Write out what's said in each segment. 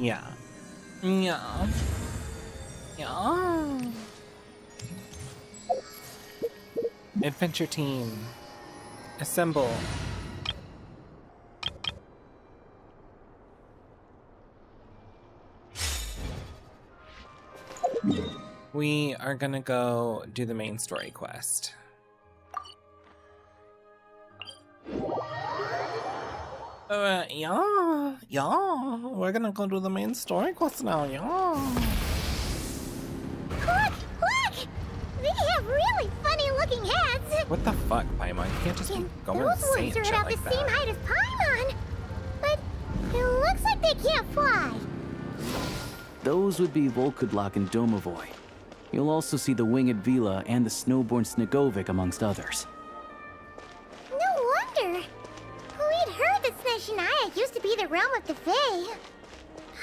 Yeah. Yeah. Yeah. Adventure team. Assemble. We are gonna go do the main story quest. Yeah, we're gonna go do the main story quest now, yeah. Look! They have really funny-looking heads! What the fuck, Paimon? You can't just be going those insane ones are shit about like the same that. height as Paimon! But it looks like they can't fly. Those would be Volkudlak and Domovoy. You'll also see the winged Vila and the snowborn Snegovic amongst others. No wonder. We'd heard that Snezhy used to be the realm of the Fae.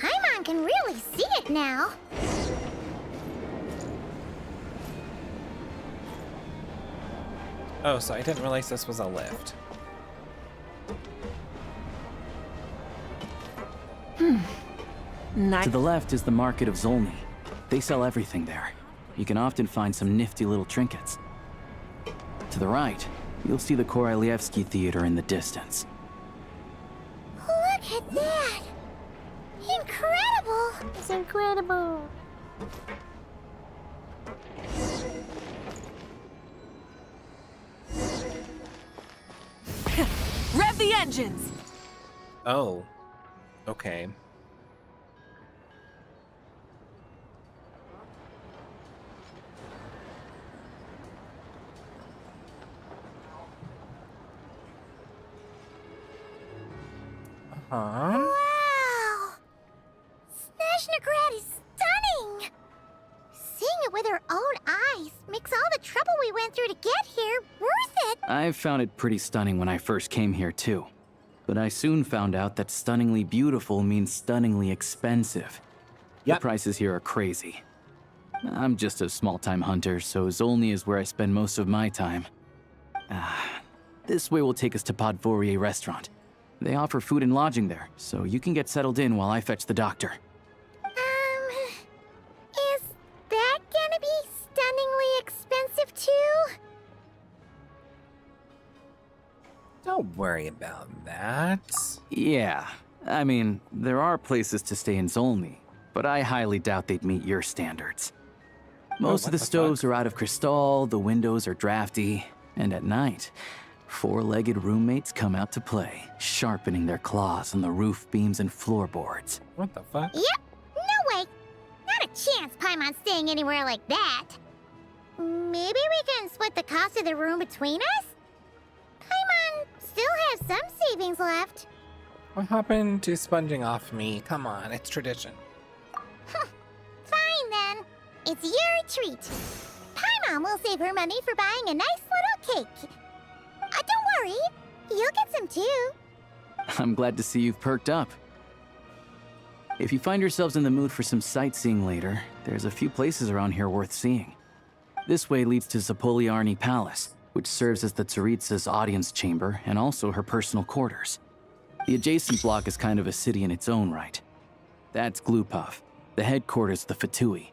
Paimon can really see it now. Oh, so I didn't realize this was a lift. To the left is the Market of Zolny. They sell everything there. You can often find some nifty little trinkets. To the right, you'll see the Korolievsky Theater in the distance. Look at that! Incredible! It's incredible. Rev the engines! Oh. Okay. Huh? Wow! Snezhnograd is stunning! Seeing it with our own eyes makes all the trouble we went through to get here worth it! I found it pretty stunning when I first came here too. But I soon found out that stunningly beautiful means stunningly expensive. Yep. The prices here are crazy. I'm just a small-time hunter, so Zolny is where I spend most of my time. This way will take us to Podvorier Restaurant. They offer food and lodging there, so you can get settled in while I fetch the doctor. Is that gonna be stunningly expensive too? Don't worry about that. Yeah, I mean, there are places to stay in Zolny, but I highly doubt they'd meet your standards. Most of the stoves are out of crystal, the windows are drafty, and at night, four-legged roommates come out to play, sharpening their claws on the roof beams and floorboards. What the fuck? Yep, no way. Not a chance Paimon's staying anywhere like that. Maybe we can split the cost of the room between us? Paimon still has some savings left. What happened to sponging off me? Come on, it's tradition. Fine then. It's your treat. Paimon will save her money for buying a nice little cake. Don't worry, you'll get some too. I'm glad to see you've perked up. If you find yourselves in the mood for some sightseeing later, there's a few places around here worth seeing. This way leads to Zapoliarny Palace, which serves as the Tsaritsa's audience chamber and also her personal quarters. The adjacent block is kind of a city in its own right. That's Glupov, the headquarters of the Fatui.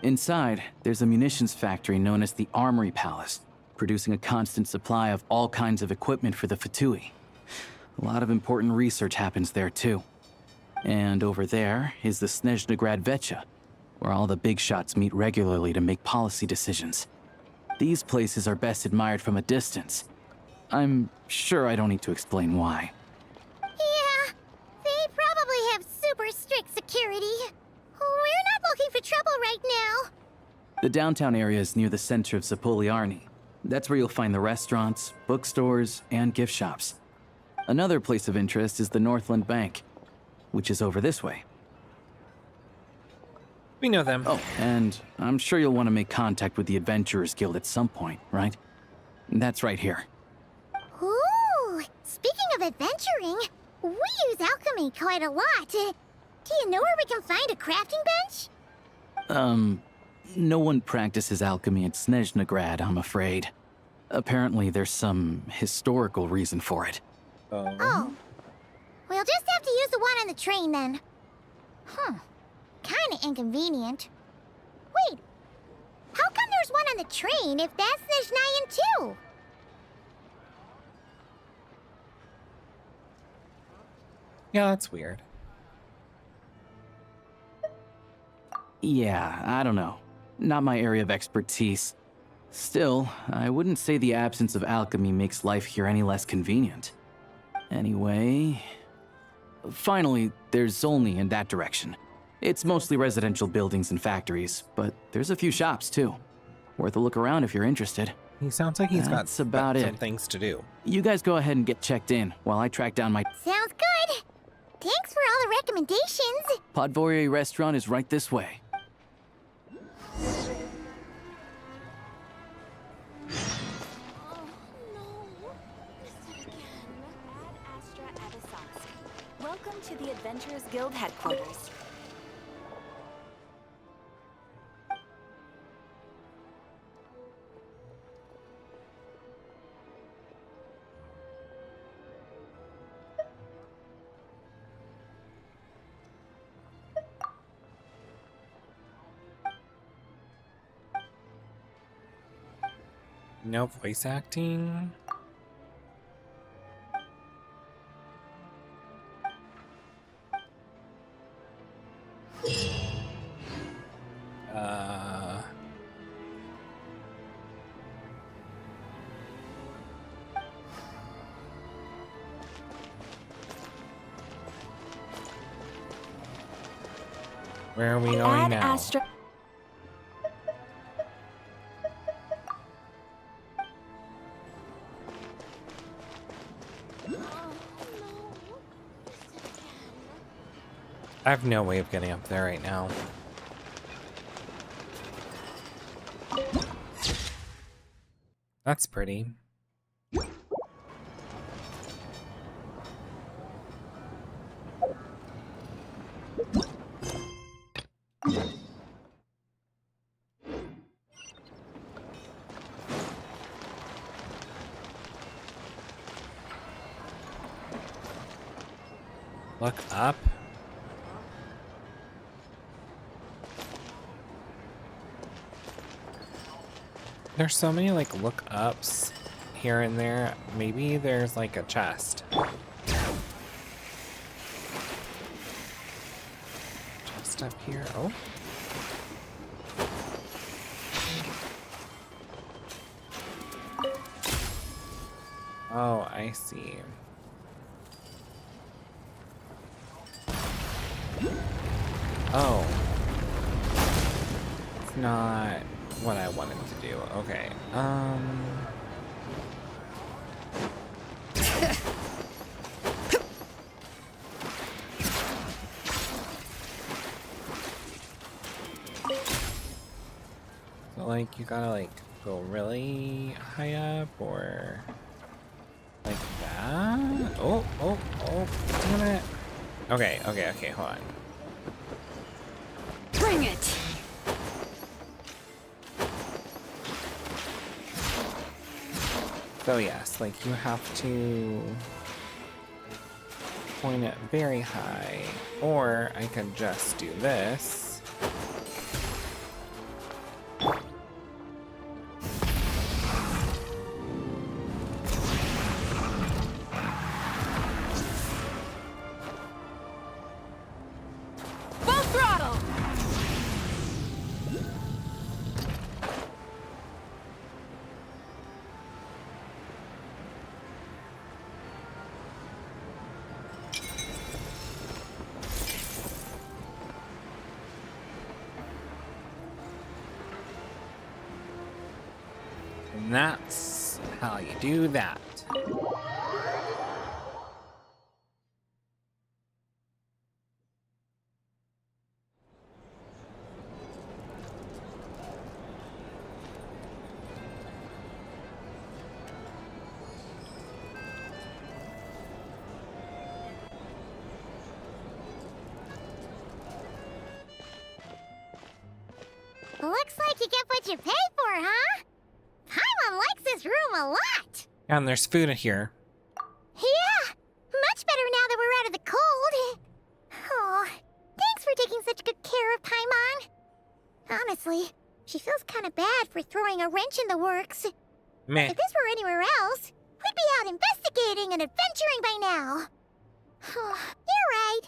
Inside, there's a munitions factory known as the Armory Palace, producing a constant supply of all kinds of equipment for the Fatui. A lot of important research happens there too. And over there is the Snezhnograd Vecha, where all the big shots meet regularly to make policy decisions. These places are best admired from a distance. I'm sure I don't need to explain why. Yeah, they probably have super strict security. We're not looking for trouble right now. The downtown area is near the center of Zapoliarny. That's where you'll find the restaurants, bookstores, and gift shops. Another place of interest is the Northland Bank, which is over this way. We know them. Oh, and I'm sure you'll want to make contact with the Adventurers Guild at some point, right? That's right here. Ooh, speaking of adventuring, we use alchemy quite a lot. Do you know where we can find a crafting bench? No one practices alchemy at Snezhnograd, I'm afraid. Apparently there's some historical reason for it. Oh. We'll just have to use the one on the train then. Kinda inconvenient. Wait, how come there's one on the train if that's Snezzy too? Yeah, that's weird. Yeah, I don't know. Not my area of expertise. Still, I wouldn't say the absence of alchemy makes life here any less convenient. Anyway... Finally, there's Zolny in that direction. It's mostly residential buildings and factories, but there's a few shops too. Worth a look around if you're interested. He sounds like he's That's got about some it. things to do. You guys go ahead and get checked in while I track down my... Sounds good. Thanks for all the recommendations. Podvorie restaurant is right this way. Welcome to the Adventurers Guild headquarters. No voice acting. Where are we going now? I have no way of getting up there right now. That's pretty. Look up. There's so many like look ups here and there. Maybe there's like a chest. Chest up here. Oh. Oh, I see. Oh. It's not what I wanted to do. Okay. So like you gotta like go really high up or like that? Oh, damn it. Okay, hold on. Bring it! So yes, like you have to point it very high, or I could just do this. Full throttle! And that's how you do that. Looks like you get what you pay for, huh? Paimon likes this room a lot. And there's food in here. Yeah, much better now that we're out of the cold. Oh, thanks for taking such good care of Paimon. Honestly, she feels kind of bad for throwing a wrench in the works. Meh. If this were anywhere else, we'd be out investigating and adventuring by now. You're right.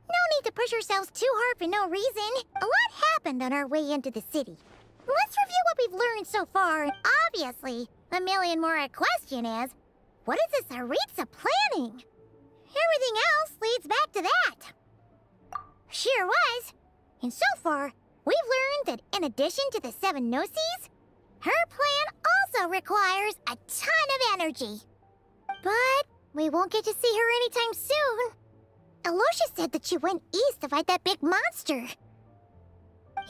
No need to push ourselves too hard for no reason. A lot happened on our way into the city. Let's review what we've learned so far. Obviously, the million more question is, what is this Saritsa planning? Everything else leads back to that. Sure was. And so far, we've learned that in addition to the 7 Gnosis, her plan also requires a ton of energy. But we won't get to see her anytime soon. Alosha said that she went east to fight that big monster.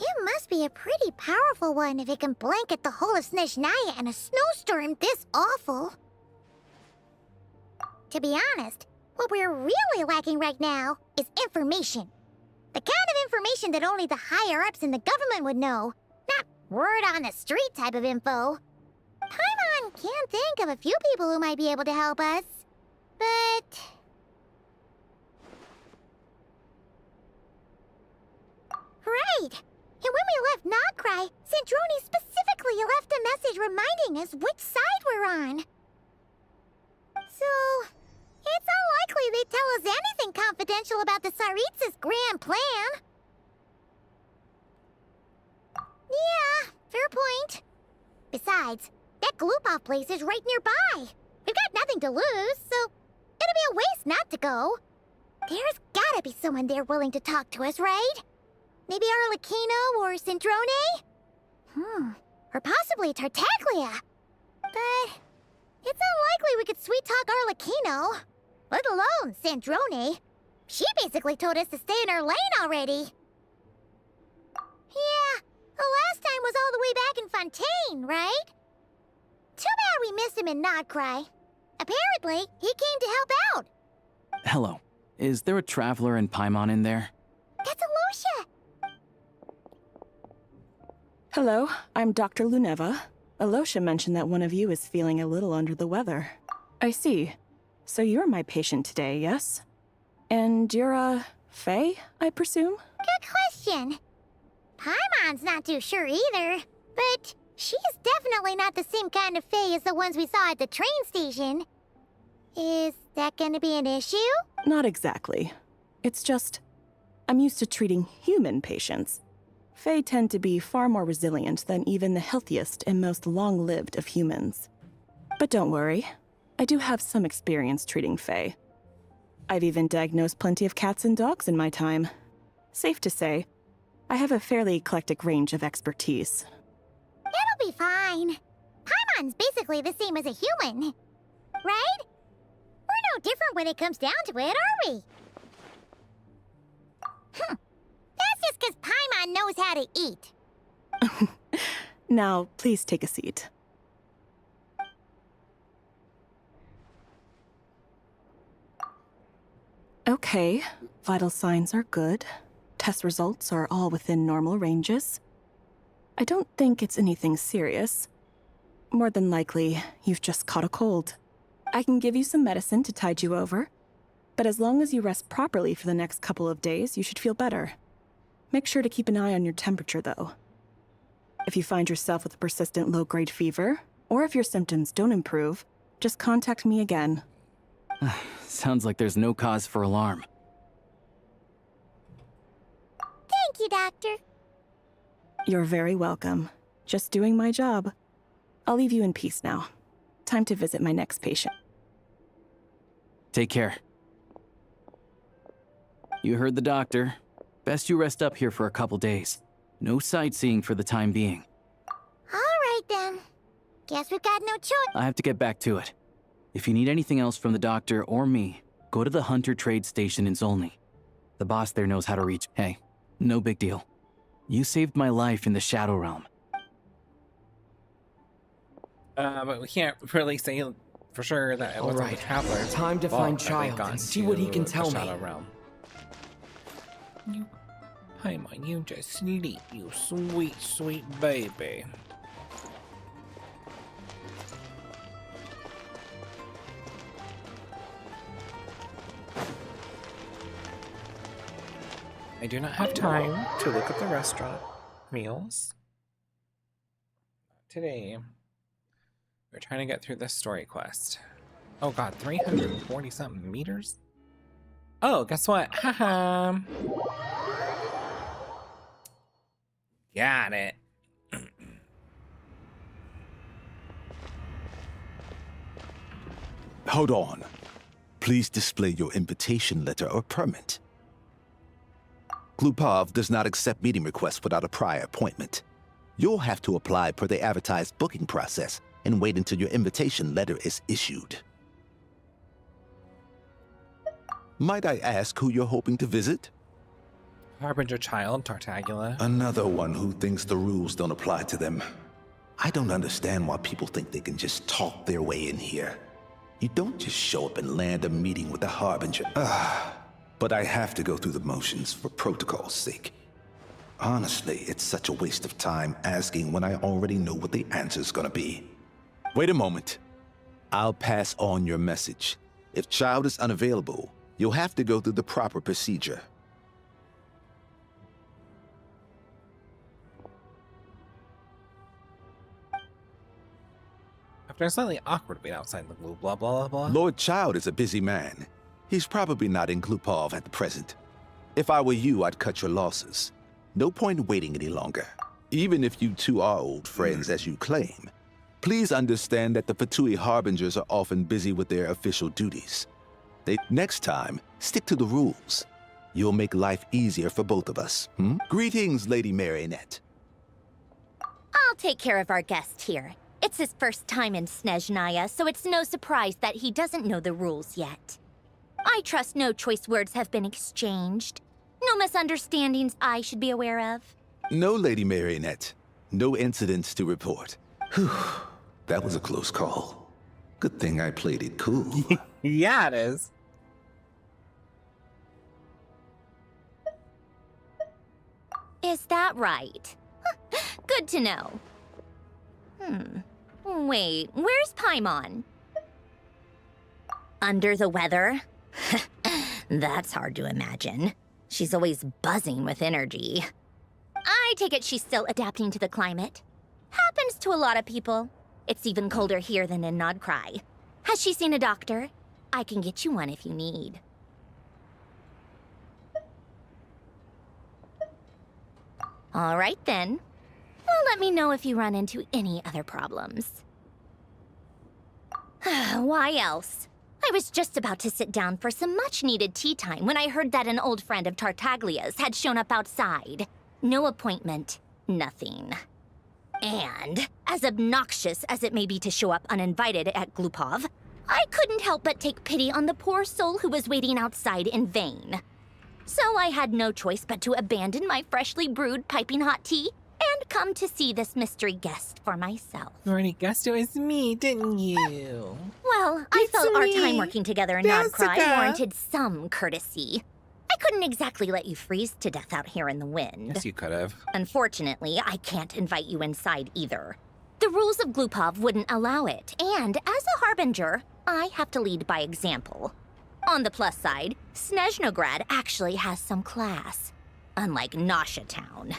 It must be a pretty powerful one if it can blanket the whole of Snezhnaya in a snowstorm this awful. To be honest, what we're really lacking right now is information. The kind of information that only the higher-ups in the government would know. Not word on the street type of info. Paimon can think of a few people who might be able to help us. But... Right! And when we left Nogcry, Sandrone specifically left a message reminding us which side we're on. So, it's unlikely they'd tell us anything confidential about the Saritsa's grand plan. Yeah, fair point. Besides, that Glupov place is right nearby. We've got nothing to lose, so it'd be a waste not to go. There's gotta be someone there willing to talk to us, right? Maybe Arlecchino or Sandrone? Or possibly Tartaglia. But it's unlikely we could sweet-talk Arlecchino. Let alone Sandrone. She basically told us to stay in her lane already. Yeah, the last time was all the way back in Fontaine, right? Too bad we missed him in Nogcry. Apparently, he came to help out. Hello. Is there a traveler and Paimon in there? That's Alosha. Hello, I'm Dr. Luneva. Alosha mentioned that one of you is feeling a little under the weather. I see. So you're my patient today, yes? And you're, Faye, I presume? Good question. Paimon's not too sure either, but she's definitely not the same kind of Faye as the ones we saw at the train station. Is that gonna be an issue? Not exactly. It's just, I'm used to treating human patients. Fae tend to be far more resilient than even the healthiest and most long-lived of humans. But don't worry, I do have some experience treating Fae. I've even diagnosed plenty of cats and dogs in my time. Safe to say, I have a fairly eclectic range of expertise. It'll be fine. Paimon's basically the same as a human, right? We're no different when it comes down to it, are we? That's just because Paimon knows how to eat. Now, please take a seat. Okay, vital signs are good. Test results are all within normal ranges. I don't think it's anything serious. More than likely, you've just caught a cold. I can give you some medicine to tide you over, but as long as you rest properly for the next couple of days, you should feel better. Make sure to keep an eye on your temperature, though. If you find yourself with a persistent low-grade fever, or if your symptoms don't improve, just contact me again. Sounds like there's no cause for alarm. Thank you, Doctor. You're very welcome. Just doing my job. I'll leave you in peace now. Time to visit my next patient. Take care. You heard the doctor. Best you rest up here for a couple days. No sightseeing for the time being. All right, then. Guess we've got no choice. I have to get back to it. If you need anything else from the doctor or me, go to the Hunter Trade Station in Zolny. The boss there knows how to reach. Hey, no big deal. You saved my life in the Shadow Realm. But we can't really say for sure that it wasn't Alright, the Traveler's time to fault find that they've Child gone and see what he to can the tell me. Shadow Realm. Paimon, you just sleep, you sweet, sweet baby. I do not have time to look at the restaurant meals. Today, we're trying to get through this story quest. Oh god, 340 something meters? Oh, guess what? Haha. Got it. Hold on. Please display your invitation letter or permit. Glupov does not accept meeting requests without a prior appointment. You'll have to apply per the advertised booking process and wait until your invitation letter is issued. Might I ask who you're hoping to visit? Harbinger child, Tartagula. Another one who thinks the rules don't apply to them. I don't understand why people think they can just talk their way in here. You don't just show up and land a meeting with the Harbinger. But I have to go through the motions for protocol's sake. Honestly, it's such a waste of time asking when I already know what the answer's gonna be. Wait a moment. I'll pass on your message. If child is unavailable, you'll have to go through the proper procedure. After a slightly awkward wait outside the blue blah blah blah. Lord Child is a busy man. He's probably not in Glupov at the present. If I were you, I'd cut your losses. No point in waiting any longer. Even if you two are old friends as you claim, please understand that the Fatui Harbingers are often busy with their official duties. Next time, stick to the rules. You'll make life easier for both of us. Greetings, Lady Marionette. I'll take care of our guest here. It's his first time in Snezhnaya, so it's no surprise that he doesn't know the rules yet. I trust no choice words have been exchanged. No misunderstandings I should be aware of. No, Lady Marionette. No incidents to report. Whew, that was a close call. Good thing I played it cool. Yeah, it is. Is that right? Good to know. Wait, where's Paimon? Under the weather? That's hard to imagine. She's always buzzing with energy. I take it she's still adapting to the climate. Happens to a lot of people. It's even colder here than in Nodcry. Has she seen a doctor? I can get you one if you need. All right then. Well, let me know if you run into any other problems. Why else? I was just about to sit down for some much-needed tea time when I heard that an old friend of Tartaglia's had shown up outside. No appointment, nothing. And, as obnoxious as it may be to show up uninvited at Glupov, I couldn't help but take pity on the poor soul who was waiting outside in vain. So I had no choice but to abandon my freshly brewed piping hot tea and come to see this mystery guest for myself. You already guessed it was me, didn't you? Well, I It's felt our me, time working together in Nodcry Jessica. warranted some courtesy. I couldn't exactly let you freeze to death out here in the wind. Yes, you could have. Unfortunately, I can't invite you inside either. The rules of Glupov wouldn't allow it, and as a Harbinger, I have to lead by example. On the plus side, Snezhnograd actually has some class, unlike Nasha Town.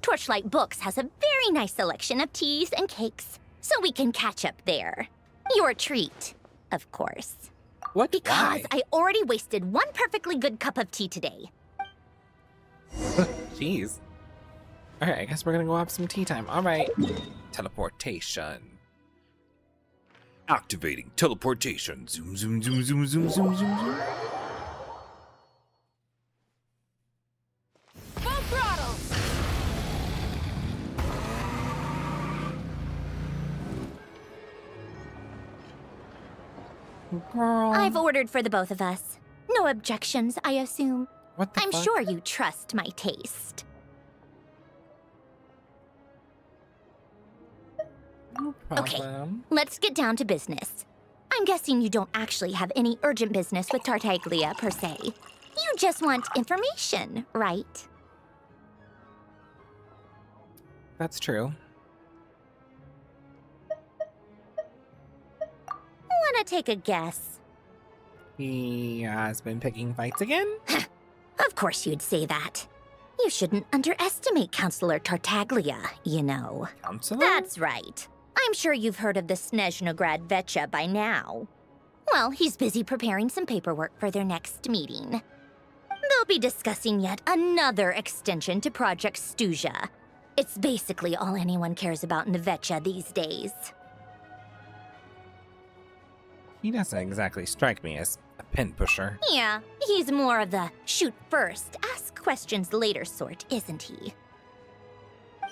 Torchlight Books has a very nice selection of teas and cakes, so we can catch up there. Your treat, of course. What? Because Why? I already wasted one perfectly good cup of tea today. Jeez. Alright, I guess we're gonna go have some tea time. Alright. Teleportation. Activating teleportation. Zoom, zoom, zoom, zoom, zoom, zoom, zoom, zoom. Full throttle! Girl. I've ordered for the both of us. No objections, I assume. What the I'm fuck? sure you trust my taste. No Okay. problem. Let's get down to business. I'm guessing you don't actually have any urgent business with Tartaglia, per se. You just want information, right? That's true. Wanna take a guess? He has been picking fights again? Of course you'd say that. You shouldn't underestimate Counselor Tartaglia, you know. Counselor? That's right. I'm sure you've heard of the Snezhnograd Vetcha by now. Well, he's busy preparing some paperwork for their next meeting. They'll be discussing yet another extension to Project Stuja. It's basically all anyone cares about in the Vetcha these days. He doesn't exactly strike me as a pin pusher. Yeah, he's more of the shoot first, ask questions later sort, isn't he?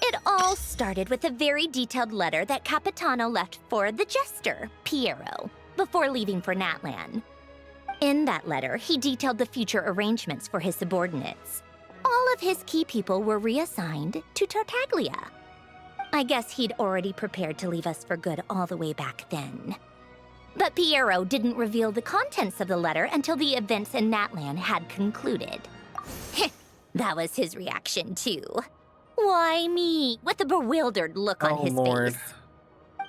It all started with a very detailed letter that Capitano left for the jester, Piero, before leaving for Natlan. In that letter, he detailed the future arrangements for his subordinates. All of his key people were reassigned to Tartaglia. I guess he'd already prepared to leave us for good all the way back then. But Piero didn't reveal the contents of the letter until the events in Natlan had concluded. That was his reaction, too. Why me? With a bewildered look on his Lord. face.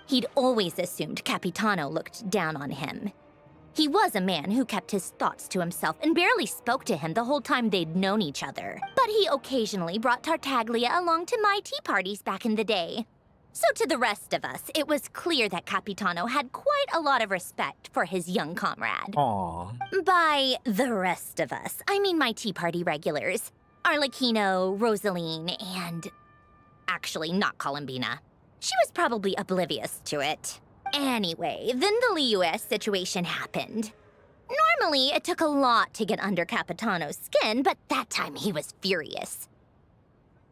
He'd always assumed Capitano looked down on him. He was a man who kept his thoughts to himself and barely spoke to him the whole time they'd known each other. But he occasionally brought Tartaglia along to my tea parties back in the day. So to the rest of us, it was clear that Capitano had quite a lot of respect for his young comrade. Aww. By the rest of us, I mean my tea party regulars. Arlecchino, Rosaline, and... actually, not Columbina. She was probably oblivious to it. Anyway, then the Liues situation happened. Normally, it took a lot to get under Capitano's skin, but that time he was furious.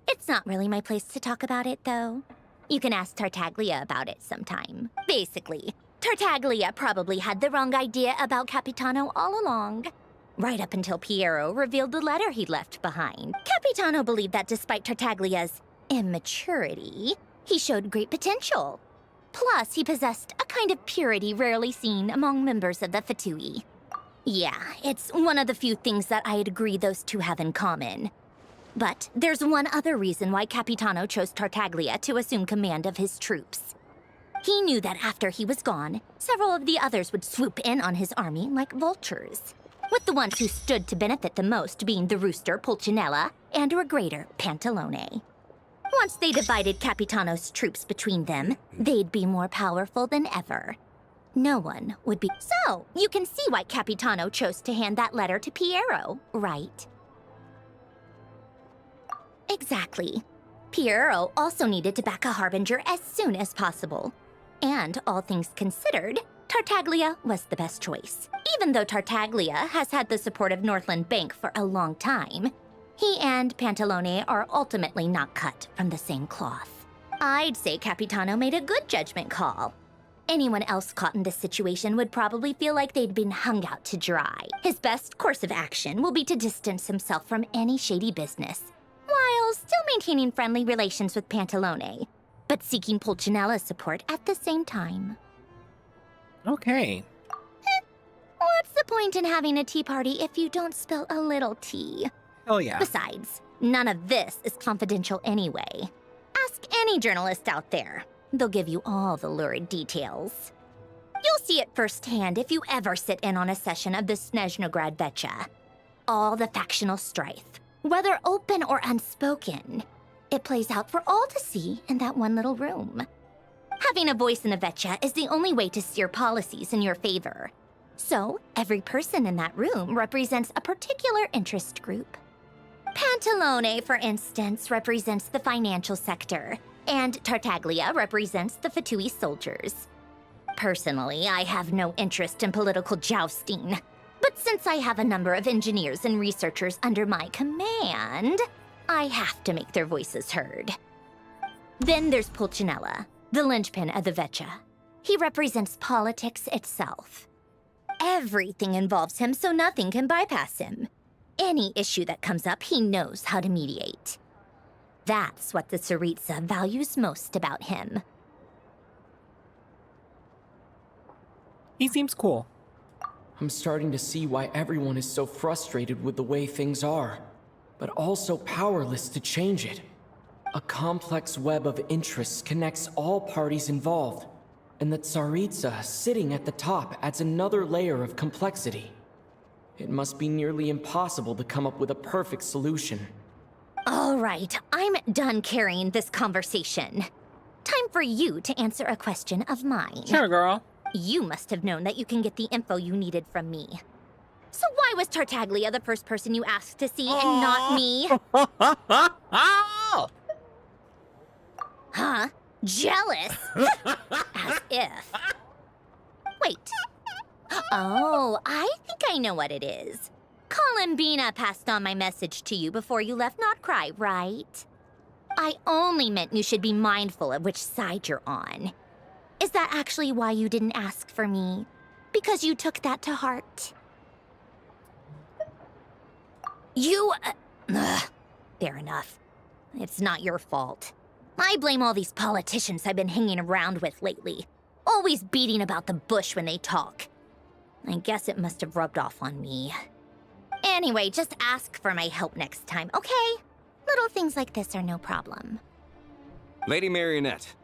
It's not really my place to talk about it, though. You can ask Tartaglia about it sometime. Basically, Tartaglia probably had the wrong idea about Capitano all along. Right up until Piero revealed the letter he'd left behind. Capitano believed that despite Tartaglia's immaturity, he showed great potential. Plus, he possessed a kind of purity rarely seen among members of the Fatui. Yeah, it's one of the few things that I'd agree those two have in common. But there's one other reason why Capitano chose Tartaglia to assume command of his troops. He knew that after he was gone, several of the others would swoop in on his army like vultures, with the ones who stood to benefit the most being the rooster Pulcinella and Regrator Pantalone. Once they divided Capitano's troops between them, they'd be more powerful than ever. No one would be... So, you can see why Capitano chose to hand that letter to Piero, right? Exactly. Piero also needed to back a harbinger as soon as possible. And, all things considered, Tartaglia was the best choice. Even though Tartaglia has had the support of Northland Bank for a long time, he and Pantalone are ultimately not cut from the same cloth. I'd say Capitano made a good judgment call. Anyone else caught in this situation would probably feel like they'd been hung out to dry. His best course of action will be to distance himself from any shady business, while still maintaining friendly relations with Pantalone, but seeking Pulcinella's support at the same time. Okay. What's the point in having a tea party if you don't spill a little tea? Hell yeah. Besides, none of this is confidential anyway. Ask any journalist out there. They'll give you all the lurid details. You'll see it firsthand if you ever sit in on a session of the Snezhnograd Vetcha. All the factional strife, whether open or unspoken, it plays out for all to see in that one little room. Having a voice in the Vetcha is the only way to steer policies in your favor. So, every person in that room represents a particular interest group. Pantalone, for instance, represents the financial sector, and Tartaglia represents the Fatui soldiers. Personally, I have no interest in political jousting, but since I have a number of engineers and researchers under my command, I have to make their voices heard. Then there's Pulcinella, the linchpin of the Vetcha. He represents politics itself. Everything involves him, so nothing can bypass him. Any issue that comes up, he knows how to mediate. That's what the Tsaritsa values most about him. He seems cool. I'm starting to see why everyone is so frustrated with the way things are, but also powerless to change it. A complex web of interests connects all parties involved, and the Tsaritsa sitting at the top adds another layer of complexity. It must be nearly impossible to come up with a perfect solution. All right, I'm done carrying this conversation. Time for you to answer a question of mine. Sure, girl. You must have known that you can get the info you needed from me. So why was Tartaglia the first person you asked to see and not me? Huh? Jealous? As if. Wait. Oh, I think I know what it is. Columbina passed on my message to you before you left Notcry, right? I only meant you should be mindful of which side you're on. Is that actually why you didn't ask for me? Because you took that to heart? You... fair enough. It's not your fault. I blame all these politicians I've been hanging around with lately. Always beating about the bush when they talk. I guess it must have rubbed off on me. Anyway, just ask for my help next time, okay? Little things like this are no problem. Lady Marionette.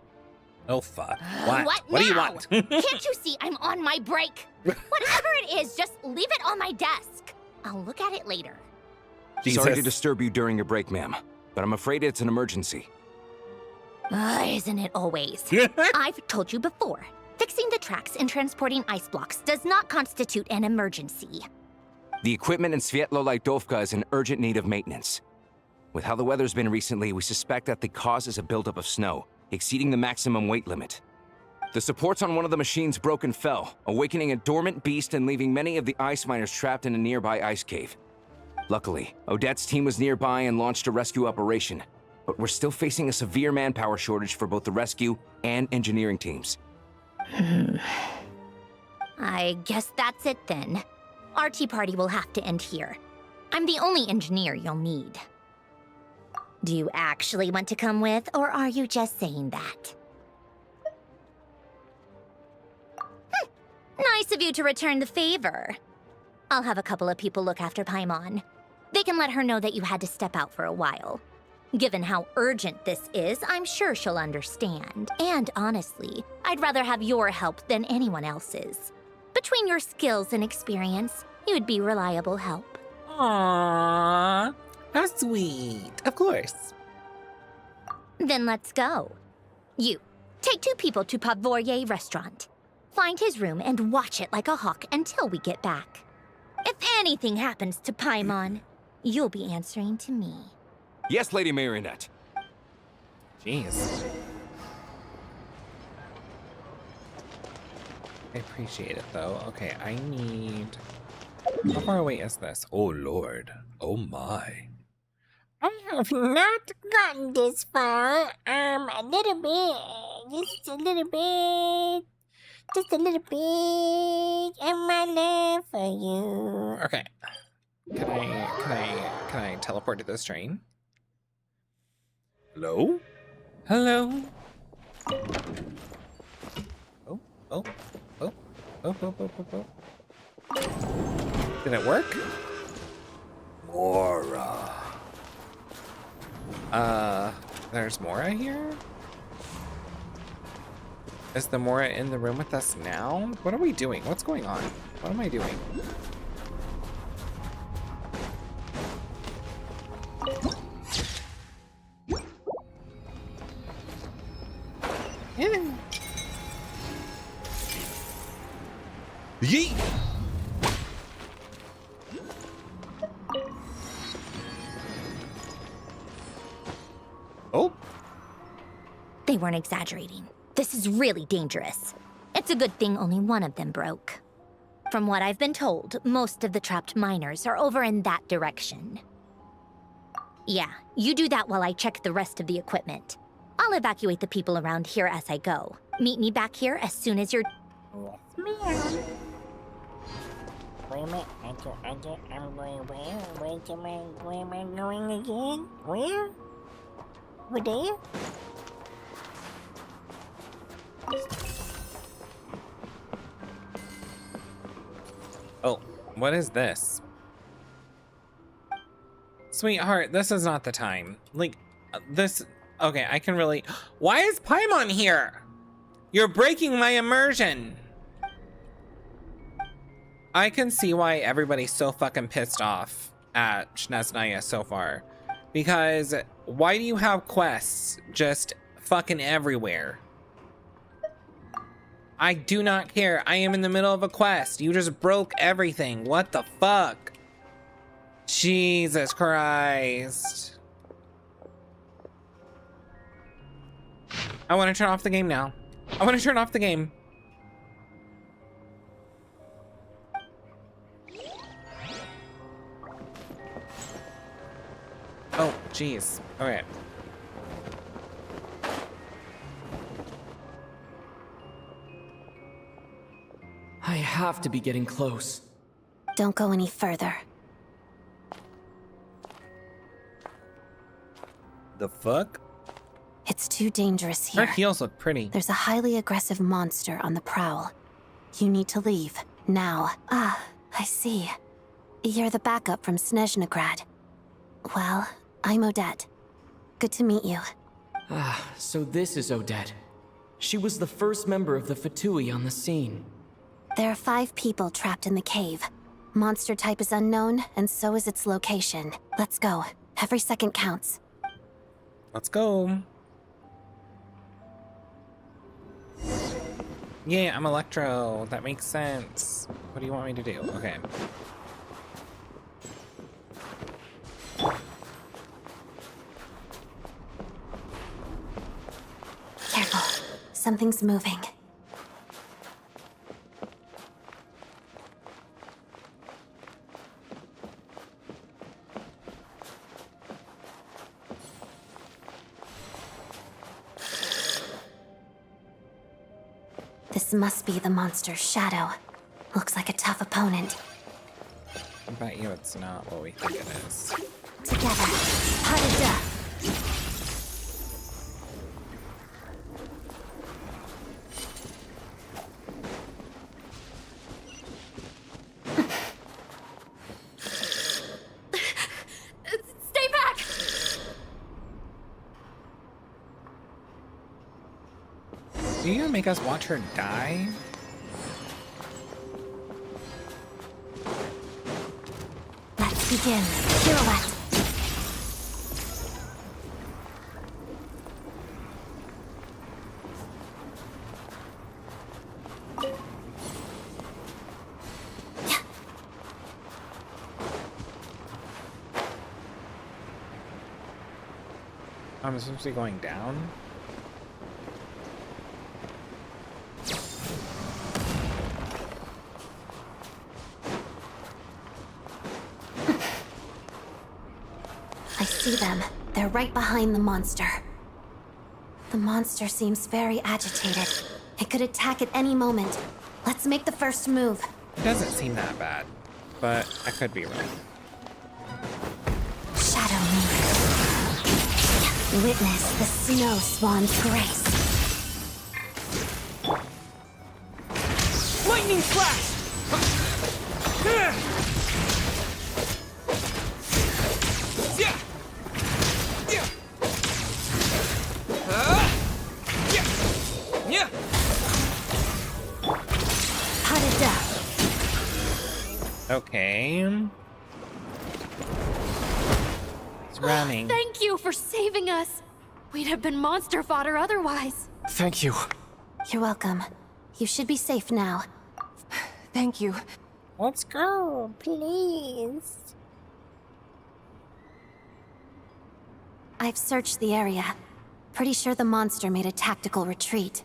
Oh, fuck. What? What do you now? want? Can't you see I'm on my break? Whatever it is, just leave it on my desk. I'll look at it later. Jesus. Sorry to disturb you during your break, ma'am, but I'm afraid it's an emergency. Isn't it always? I've told you before. Fixing the tracks and transporting ice blocks does not constitute an emergency. The equipment in Svietlolaidovka is in urgent need of maintenance. With how the weather's been recently, we suspect that the cause is a buildup of snow, exceeding the maximum weight limit. The supports on one of the machines broke and fell, awakening a dormant beast and leaving many of the ice miners trapped in a nearby ice cave. Luckily, Odette's team was nearby and launched a rescue operation, but we're still facing a severe manpower shortage for both the rescue and engineering teams. I guess that's it then. Our tea party will have to end here. I'm the only engineer you'll need. Do you actually want to come with, or are you just saying that? Nice of you to return the favor. I'll have a couple of people look after Paimon. They can let her know that you had to step out for a while. Given how urgent this is, I'm sure she'll understand. And honestly, I'd rather have your help than anyone else's. Between your skills and experience, you'd be reliable help. Aww. How sweet. Of course. Then let's go. You, take 2 people to Pavorier restaurant. Find his room and watch it like a hawk until we get back. If anything happens to Paimon, you'll be answering to me. Yes, Lady Marionette. Jeez. I appreciate it, though. Okay, I need... How far away is this? Oh, Lord. Oh, my. I have not gotten this far. A little bit. Just a little bit. Just a little bit of my love for you. Okay. Can I teleport to this train? Hello? Hello? Oh. Did it work? Mora. There's Mora here? Is the Mora in the room with us now? What are we doing? What's going on? What am I doing? Yeah. Yeet! Oh. They weren't exaggerating. This is really dangerous. It's a good thing only one of them broke. From what I've been told, most of the trapped miners are over in that direction. Yeah, you do that while I check the rest of the equipment. I'll evacuate the people around here as I go. Meet me back here as soon as you're... Yes, ma'am. Wait a minute. I'm going where? Where am I going again? Where? Over there? Oh, what is this? Sweetheart, this is not the time. Like, this... Okay, I can really... Why is Paimon here? You're breaking my immersion! I can see why everybody's so fucking pissed off at Snezzy so far. Because why do you have quests just fucking everywhere? I do not care. I am in the middle of a quest. You just broke everything. What the fuck? Jesus Christ. I want to turn off the game now. I want to turn off the game. Oh, jeez. Okay. I have to be getting close. Don't go any further. The fuck? It's too dangerous Her here. heels look pretty. There's a highly aggressive monster on the prowl. You need to leave, now. Ah, I see. You're the backup from Snezhnegrad. Well, I'm Odette. Good to meet you. Ah, so this is Odette. She was the first member of the Fatui on the scene. There are 5 people trapped in the cave. Monster type is unknown, and so is its location. Let's go. Every second counts. Let's go. Yeah, I'm Electro. That makes sense. What do you want me to do? Okay. Careful. Something's moving. This must be the monster's shadow. Looks like a tough opponent. I bet you it's not what we think it is. Together. Harada. Stay back! Are you gonna make us watch her die? Let's begin. Pirouette. I'm supposed to be going down? I see them. They're right behind the monster. The monster seems very agitated. It could attack at any moment. Let's make the first move. It doesn't seem that bad, but I could be wrong. Shadow me. Witness the snow swan's grace. Lightning flash! Harada. Okay. It's running. Thank you for saving us. We'd have been monster fodder otherwise. Thank you. You're welcome. You should be safe now. Thank you. Let's go, please. I've searched the area. Pretty sure the monster made a tactical retreat.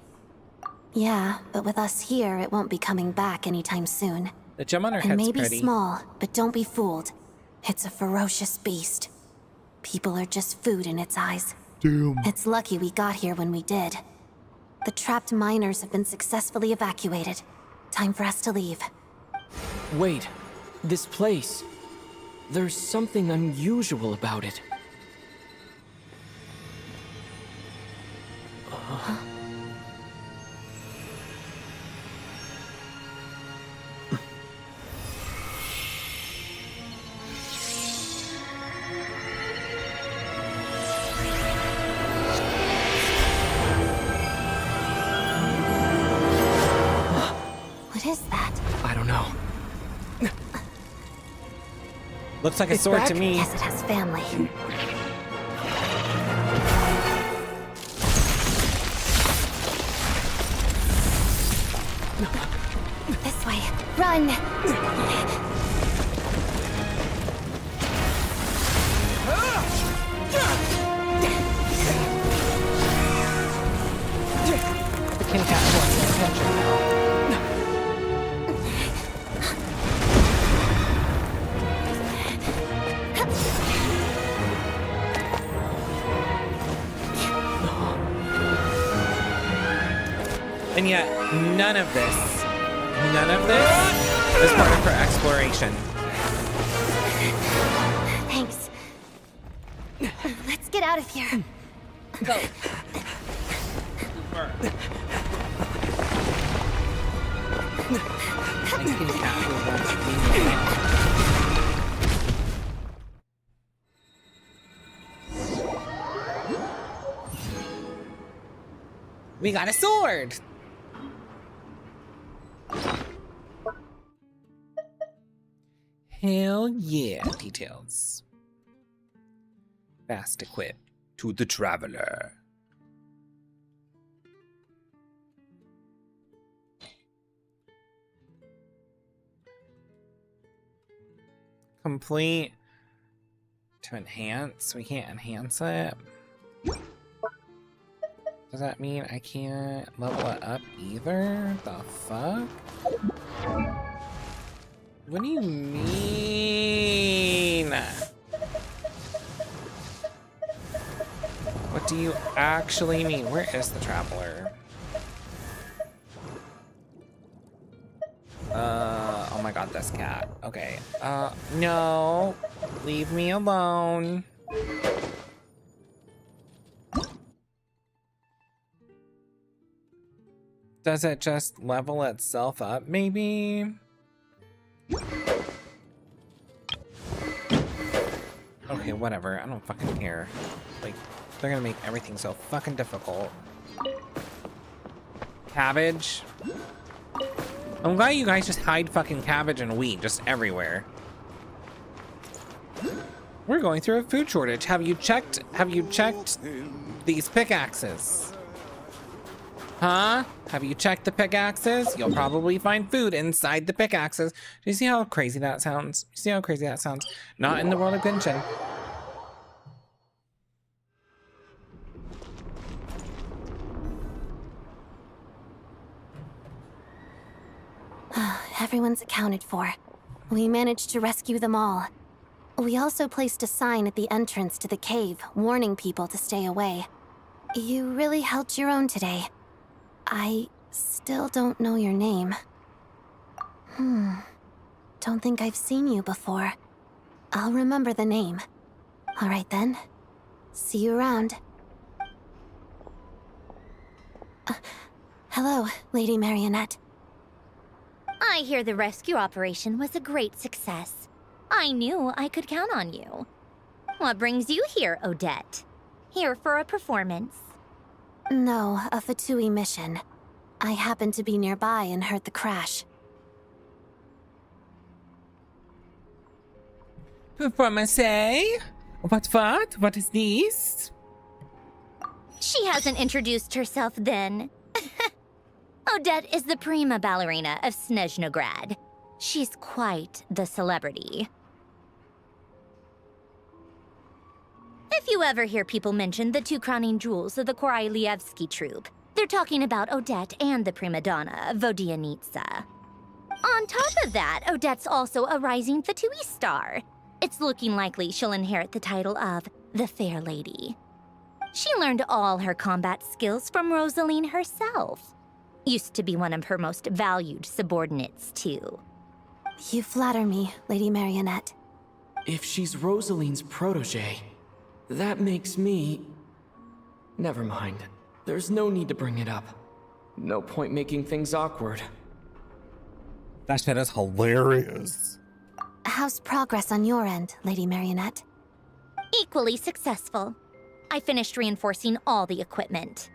Yeah, but with us here, it won't be coming back anytime soon. The gem on her It head's may be pretty. small, but don't be fooled. It's a ferocious beast. People are just food in its eyes. Damn. It's lucky we got here when we did. The trapped miners have been successfully evacuated. Time for us to leave. Wait, this place. There's something unusual about it. What is that? I don't know. Looks like a sword to me. Guess it has family. This way. Run! The King Cat wants his attention now. And yet, none of this is part of her exploration. Thanks. Let's get out of here. Go. We got a sword! Hell yeah, details. Fast equip to the traveler. Complete to enhance. We can't enhance it. Does that mean I can't level it up either? The fuck? What do you mean? What do you actually mean? Where is the traveler? Oh my god, this cat. Okay. No. Leave me alone. Does it just level itself up, maybe? Okay, whatever. I don't fucking care. Like, they're gonna make everything so fucking difficult. Cabbage. I'm glad you guys just hide fucking cabbage and wheat just everywhere. We're going through a food shortage. Have you checked these pickaxes? Huh? Have you checked the pickaxes? You'll probably find food inside the pickaxes. Do you see how crazy that sounds? You see how crazy that sounds? Not in the world of Genshin. Everyone's accounted for. We managed to rescue them all. We also placed a sign at the entrance to the cave, warning people to stay away. You really held your own today. I still don't know your name. Don't think I've seen you before. I'll remember the name. All right then. See you around. Hello, Lady Marionette. I hear the rescue operation was a great success. I knew I could count on you. What brings you here, Odette? Here for a performance? No, a Fatui mission. I happened to be nearby and heard the crash. Performance, eh? What is this? She hasn't introduced herself then. Odette is the prima ballerina of Snezhnograd. She's quite the celebrity. If you ever hear people mention the two crowning jewels of the Korailievsky troupe, they're talking about Odette and the prima donna, Vodianitsa. On top of that, Odette's also a rising Fatui star. It's looking likely she'll inherit the title of the Fair Lady. She learned all her combat skills from Rosaline herself. Used to be one of her most valued subordinates, too. You flatter me, Lady Marionette. If she's Rosaline's protege, that makes me... Never mind. There's no need to bring it up. No point making things awkward. That shit is hilarious. How's progress on your end, Lady Marionette? Equally successful. I finished reinforcing all the equipment.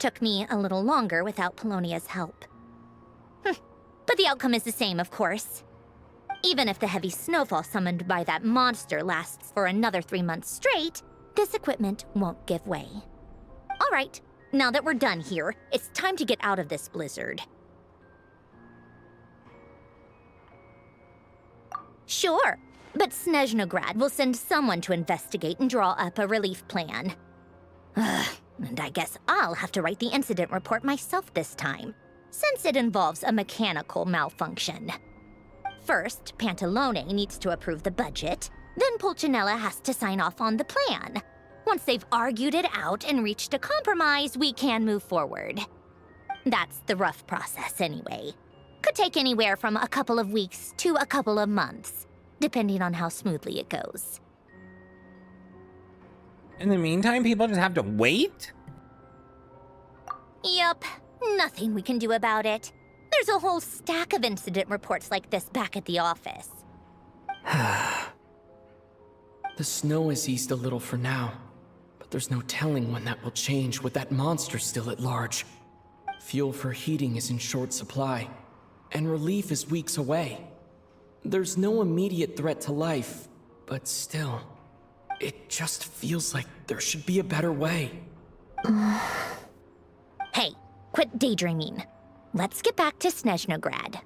Took me a little longer without Polonia's help. But the outcome is the same, of course. Even if the heavy snowfall summoned by that monster lasts for another 3 months straight, this equipment won't give way. All right, now that we're done here, it's time to get out of this blizzard. Sure, but Snezhnograd will send someone to investigate and draw up a relief plan. Ugh, and I guess I'll have to write the incident report myself this time, since it involves a mechanical malfunction. First, Pantalone needs to approve the budget, then Pulcinella has to sign off on the plan. Once they've argued it out and reached a compromise, we can move forward. That's the rough process anyway. Could take anywhere from a couple of weeks to a couple of months, depending on how smoothly it goes. In the meantime, people just have to wait? Yup, nothing we can do about it. There's a whole stack of incident reports like this back at the office. The snow has eased a little for now, but there's no telling when that will change with that monster still at large. Fuel for heating is in short supply, and relief is weeks away. There's no immediate threat to life, but still, it just feels like there should be a better way. Hey, quit daydreaming. Let's get back to Snezhnograd.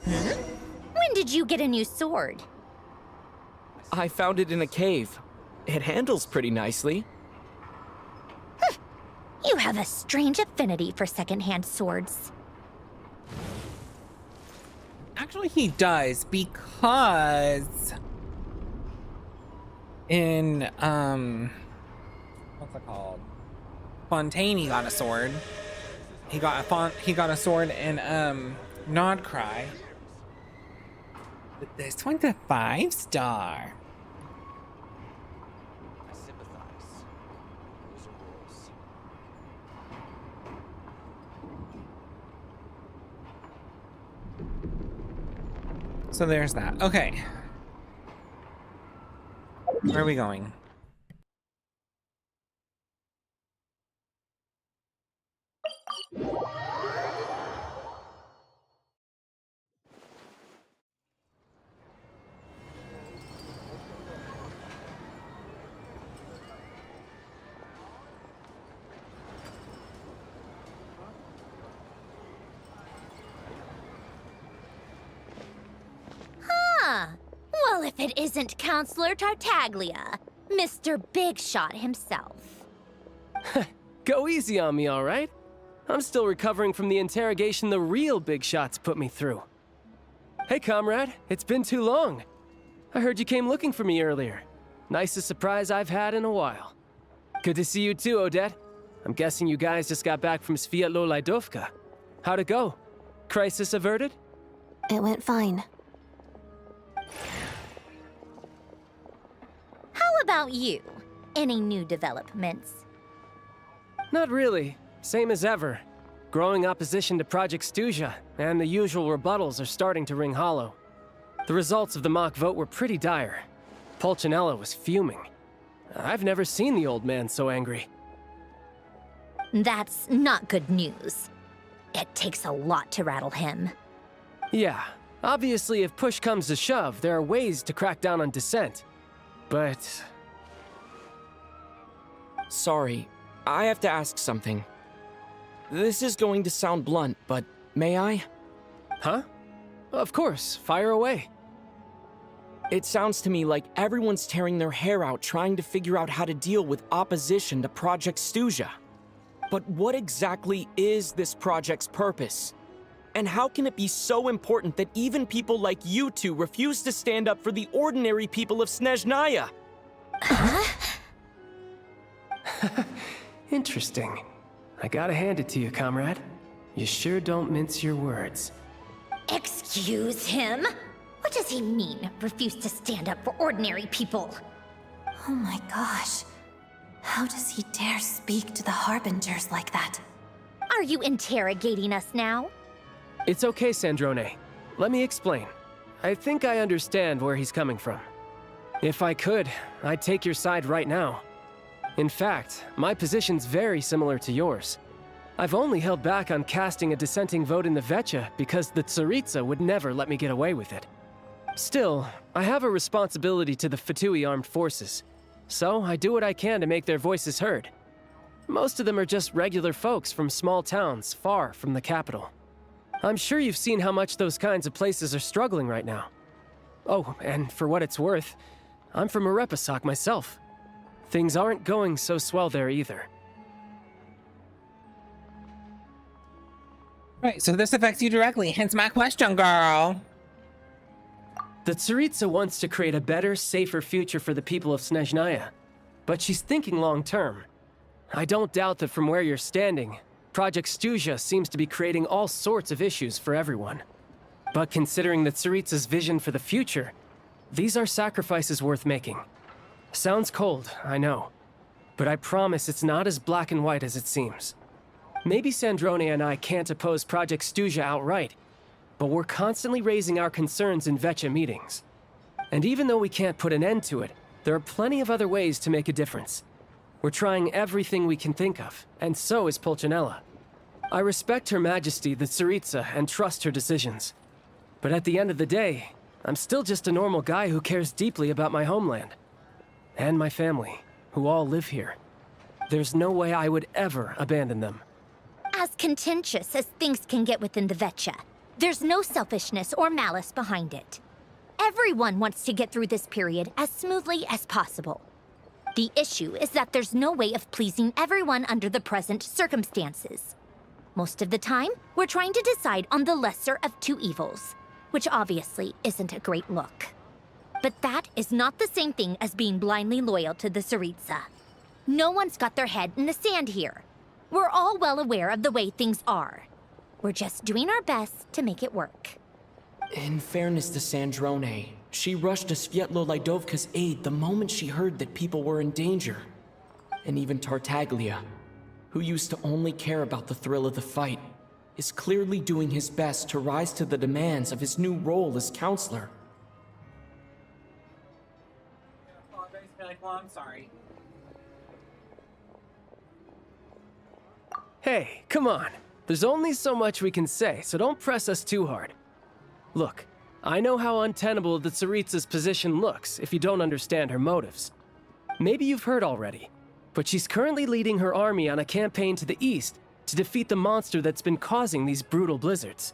When did you get a new sword? I found it in a cave. It handles pretty nicely. You have a strange affinity for secondhand swords. Actually, he does, because in, what's it called? Fontaine, he got a sword. He got a sword in, Nodcry. But this one's a 5-star. So there's that. Okay. Where are we going? Well, if it isn't Counselor Tartaglia, Mr. Big Shot himself. Go easy on me, all right? I'm still recovering from the interrogation the real Big Shots put me through. Hey, comrade, it's been too long. I heard you came looking for me earlier. Nicest surprise I've had in a while. Good to see you too, Odette. I'm guessing you guys just got back from Sviatlo Lajdovka. How'd it go? Crisis averted? It went fine. How about you? Any new developments? Not really. Same as ever. Growing opposition to Project Stuja, and the usual rebuttals are starting to ring hollow. The results of the mock vote were pretty dire. Pulcinella was fuming. I've never seen the old man so angry. That's not good news. It takes a lot to rattle him. Yeah, obviously if push comes to shove, there are ways to crack down on dissent. But... Sorry, I have to ask something. This is going to sound blunt, but may I? Huh? Of course, fire away. It sounds to me like everyone's tearing their hair out trying to figure out how to deal with opposition to Project Stuja. But what exactly is this project's purpose? And how can it be so important that even people like you two refuse to stand up for the ordinary people of Snezhnaya? Interesting. I gotta hand it to you, comrade. You sure don't mince your words. Excuse him? What does he mean, refuse to stand up for ordinary people? Oh my gosh. How does he dare speak to the Harbingers like that? Are you interrogating us now? It's okay, Sandrone. Let me explain. I think I understand where he's coming from. If I could, I'd take your side right now. In fact, my position's very similar to yours. I've only held back on casting a dissenting vote in the Vecha because the Tsaritsa would never let me get away with it. Still, I have a responsibility to the Fatui armed forces, so I do what I can to make their voices heard. Most of them are just regular folks from small towns far from the capital. I'm sure you've seen how much those kinds of places are struggling right now. Oh, and for what it's worth, I'm from Arepasock myself. Things aren't going so swell there either. Right, so this affects you directly, hence my question, girl. The Tsaritsa wants to create a better, safer future for the people of Snezhnaya, but she's thinking long-term. I don't doubt that from where you're standing, Project Stuzha seems to be creating all sorts of issues for everyone. But considering the Tsaritsa's vision for the future, these are sacrifices worth making. Sounds cold, I know, but I promise it's not as black and white as it seems. Maybe Sandrone and I can't oppose Project Stuzha outright, but we're constantly raising our concerns in Vetcha meetings. And even though we can't put an end to it, there are plenty of other ways to make a difference. We're trying everything we can think of, and so is Pulcinella. I respect Her Majesty, the Tsaritsa, and trust her decisions. But at the end of the day, I'm still just a normal guy who cares deeply about my homeland. And my family, who all live here. There's no way I would ever abandon them. As contentious as things can get within the Vetcha, there's no selfishness or malice behind it. Everyone wants to get through this period as smoothly as possible. The issue is that there's no way of pleasing everyone under the present circumstances. Most of the time, we're trying to decide on the lesser of two evils, which obviously isn't a great look. But that is not the same thing as being blindly loyal to the Tsaritsa. No one's got their head in the sand here. We're all well aware of the way things are. We're just doing our best to make it work. In fairness to Sandrone, she rushed to Svietlo Lydovka's aid the moment she heard that people were in danger. And even Tartaglia, who used to only care about the thrill of the fight, is clearly doing his best to rise to the demands of his new role as counselor. I'm sorry. Hey, come on. There's only so much we can say, so don't press us too hard. Look, I know how untenable the Tsaritsa's position looks if you don't understand her motives. Maybe you've heard already, but she's currently leading her army on a campaign to the east to defeat the monster that's been causing these brutal blizzards.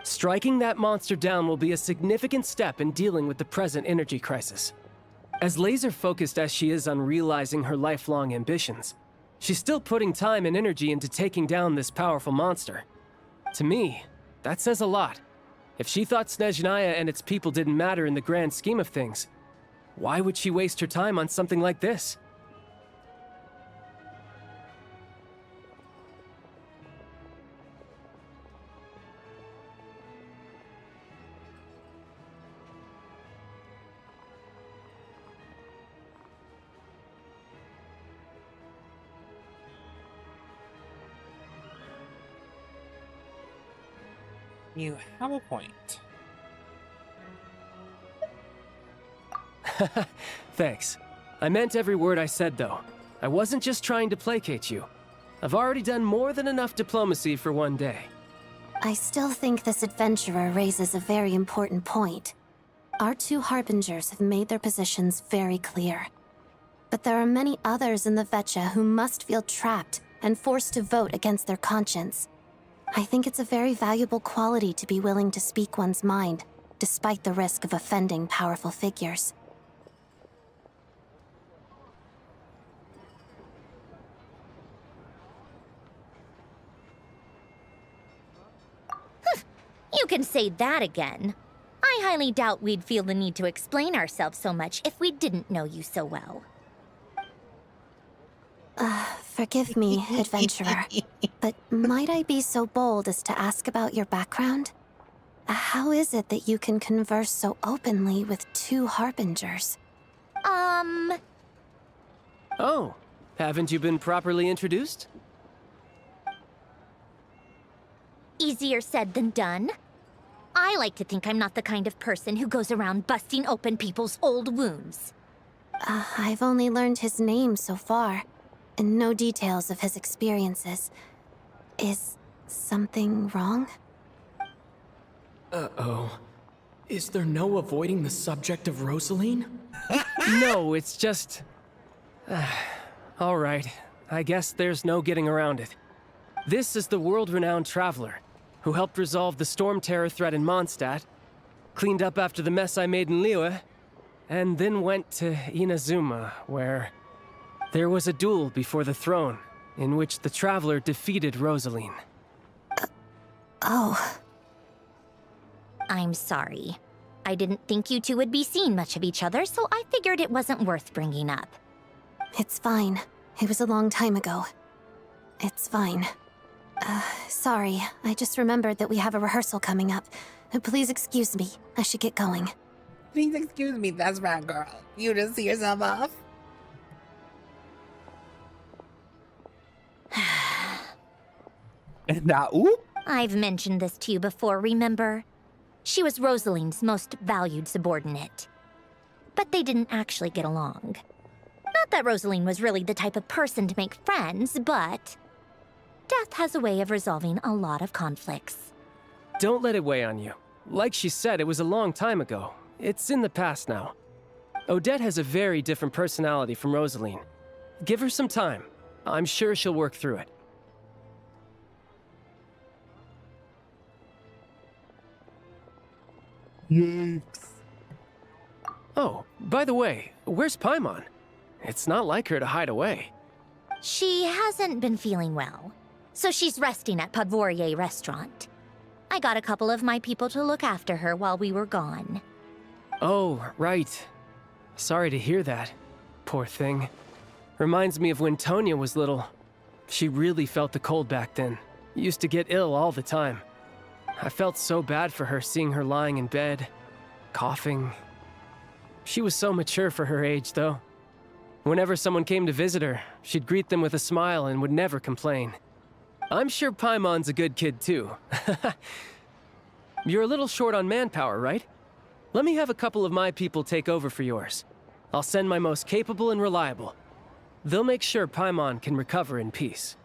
Striking that monster down will be a significant step in dealing with the present energy crisis. As laser-focused as she is on realizing her lifelong ambitions, she's still putting time and energy into taking down this powerful monster. To me, that says a lot. If she thought Snezhnaya and its people didn't matter in the grand scheme of things, why would she waste her time on something like this? You have a point. Thanks. I meant every word I said, though. I wasn't just trying to placate you. I've already done more than enough diplomacy for one day. I still think this adventurer raises a very important point. Our two harbingers have made their positions very clear. But there are many others in the Vetcha who must feel trapped and forced to vote against their conscience. I think it's a very valuable quality to be willing to speak one's mind, despite the risk of offending powerful figures. You can say that again. I highly doubt we'd feel the need to explain ourselves so much if we didn't know you so well. Forgive me, adventurer, but might I be so bold as to ask about your background? How is it that you can converse so openly with two harbingers? Oh, haven't you been properly introduced? Easier said than done. I like to think I'm not the kind of person who goes around busting open people's old wounds. I've only learned his name so far, and no details of his experiences. Is something wrong? Uh-oh. Is there no avoiding the subject of Rosaline? No, it's just... all right. I guess there's no getting around it. This is the world-renowned traveler, who helped resolve the storm terror threat in Mondstadt, cleaned up after the mess I made in Liyue, and then went to Inazuma, where there was a duel before the throne, in which the Traveler defeated Rosaline. Oh. I'm sorry. I didn't think you two would be seeing much of each other, so I figured it wasn't worth bringing up. It's fine. It was a long time ago. It's fine. Sorry. I just remembered that we have a rehearsal coming up. Please excuse me. I should get going. Please excuse me, that's right, girl. You just see yourself off. Now, oop. I've mentioned this to you before, remember? She was Rosaline's most valued subordinate. But they didn't actually get along. Not that Rosaline was really the type of person to make friends, but death has a way of resolving a lot of conflicts. Don't let it weigh on you. Like she said, it was a long time ago. It's in the past now. Odette has a very different personality from Rosaline. Give her some time. I'm sure she'll work through it. Yikes. Oh, by the way, where's Paimon? It's not like her to hide away. She hasn't been feeling well, so she's resting at Podvorier Restaurant. I got a couple of my people to look after her while we were gone. Oh, right. Sorry to hear that. Poor thing. Reminds me of when Tonya was little. She really felt the cold back then. Used to get ill all the time. I felt so bad for her seeing her lying in bed, coughing. She was so mature for her age, though. Whenever someone came to visit her, she'd greet them with a smile and would never complain. I'm sure Paimon's a good kid, too. You're a little short on manpower, right? Let me have a couple of my people take over for yours. I'll send my most capable and reliable. They'll make sure Paimon can recover in peace.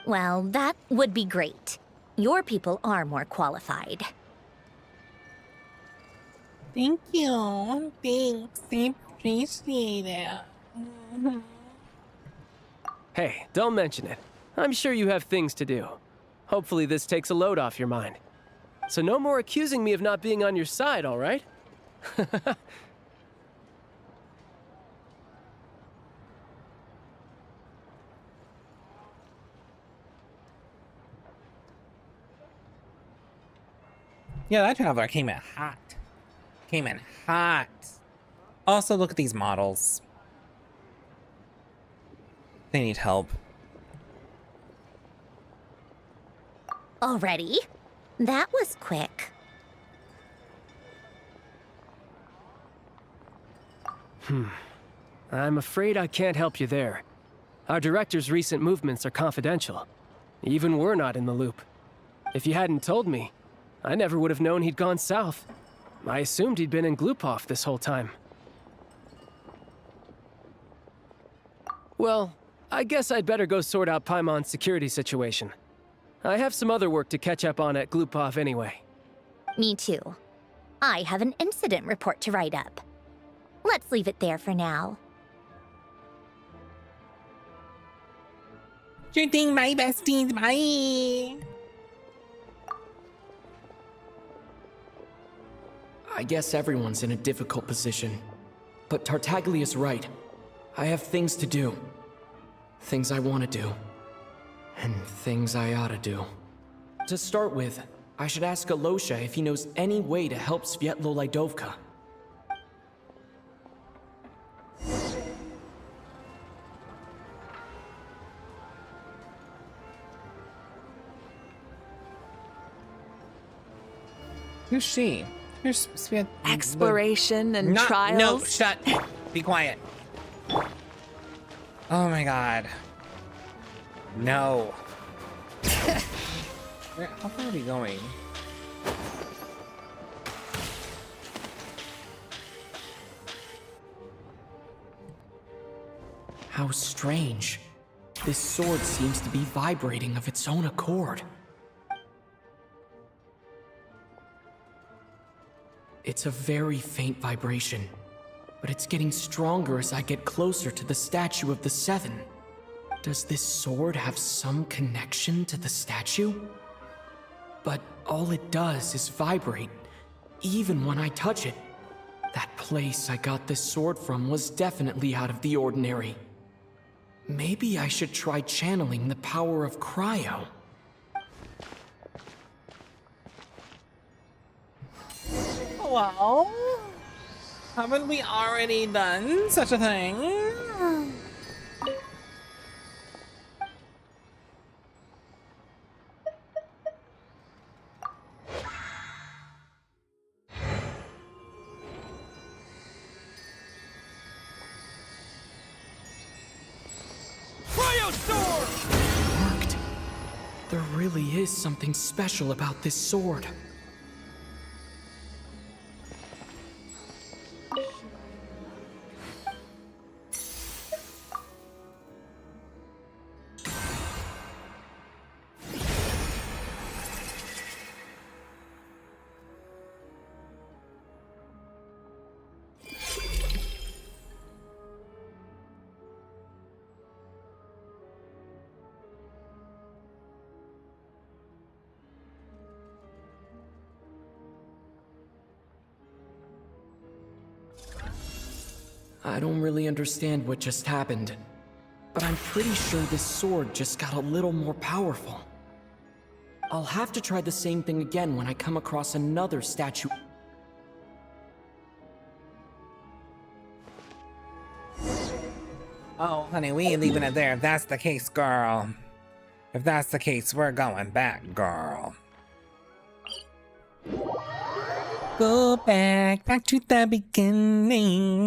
Well, that would be great. Your people are more qualified. Thank you. Thanks. I appreciate it. Hey, don't mention it. I'm sure you have things to do. Hopefully this takes a load off your mind. So no more accusing me of not being on your side, all right? Yeah, that traveler came in hot. Came in hot. Also, look at these models. They need help. Already? That was quick. I'm afraid I can't help you there. Our director's recent movements are confidential. Even we're not in the loop. If you hadn't told me, I never would have known he'd gone south. I assumed he'd been in Glupov this whole time. Well, I guess I'd better go sort out Paimon's security situation. I have some other work to catch up on at Glupov anyway. Me too. I have an incident report to write up. Let's leave it there for now. Sure thing, my besties. Bye. I guess everyone's in a difficult position. But Tartaglia's right. I have things to do. Things I want to do. And things I ought to do. To start with, I should ask Alosha if he knows any way to help Svietlo Lydovka. Who's she? Who's Sviet? Exploration and trials. No, shut. Be quiet. Oh my god. No. How far are we going? How strange. This sword seems to be vibrating of its own accord. It's a very faint vibration, but it's getting stronger as I get closer to the statue of the Seven. Does this sword have some connection to the statue? but all it does is vibrate, even when I touch it. That place I got this sword from was definitely out of the ordinary. Maybe I should try channeling the power of cryo. Well, haven't we already done such a thing? Worked. There really is something special about this sword. I don't really understand what just happened, but I'm pretty sure this sword just got a little more powerful. I'll have to try the same thing again when I come across another statue. Oh, honey, we ain't leaving it there if that's the case, girl. If that's the case, we're going back, girl. Go back to the beginning.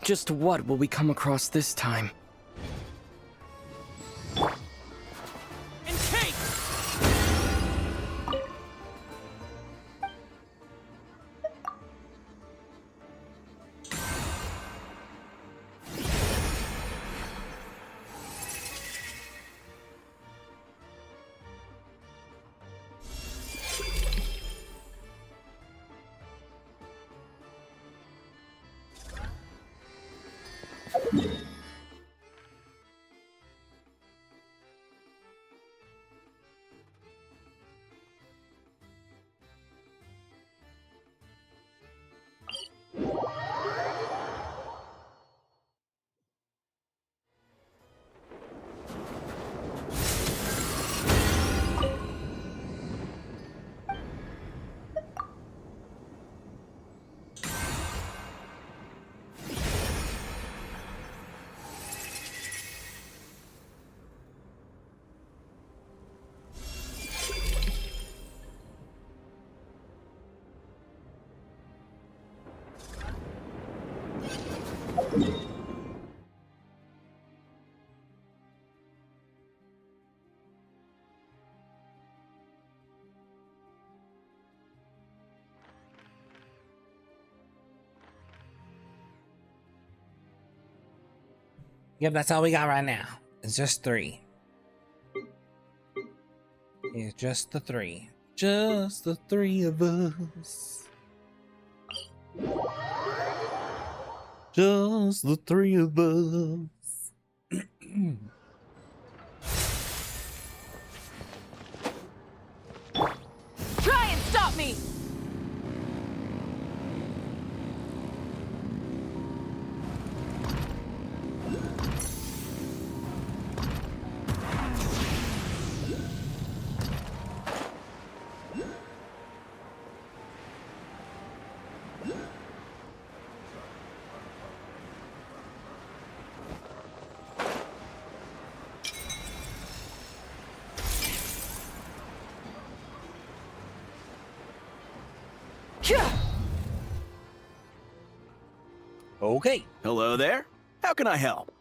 Just what will we come across this time? Yep, that's all we got right now. It's just 3. It's just the 3. Just the 3 of us. Just the 3 of us. Try and stop me! Okay. Hello there. How can I help?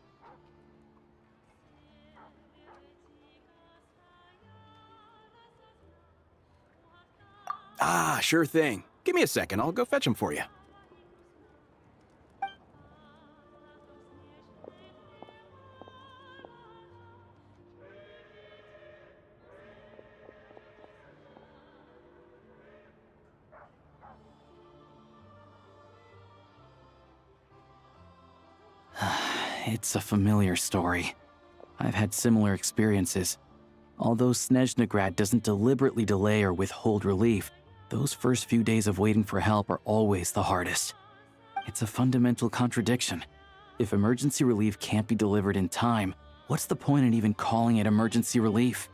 Ah, sure thing. Give me a second, I'll go fetch them for you. It's a familiar story. I've had similar experiences. Although Snezhnegrad doesn't deliberately delay or withhold relief, those first few days of waiting for help are always the hardest. It's a fundamental contradiction. If emergency relief can't be delivered in time, what's the point in even calling it emergency relief?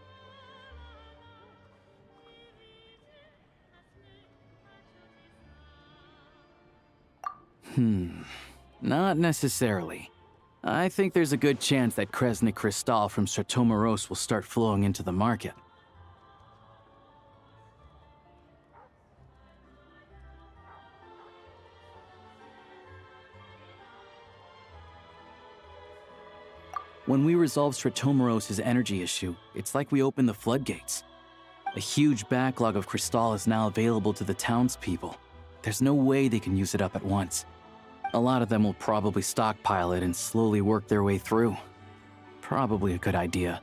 Not necessarily. I think there's a good chance that Kresnik Crystal from Stratomoros will start flowing into the market. When we resolve Stratomoros' energy issue, it's like we open the floodgates. A huge backlog of Crystal is now available to the townspeople. There's no way they can use it up at once. A lot of them will probably stockpile it and slowly work their way through. Probably a good idea,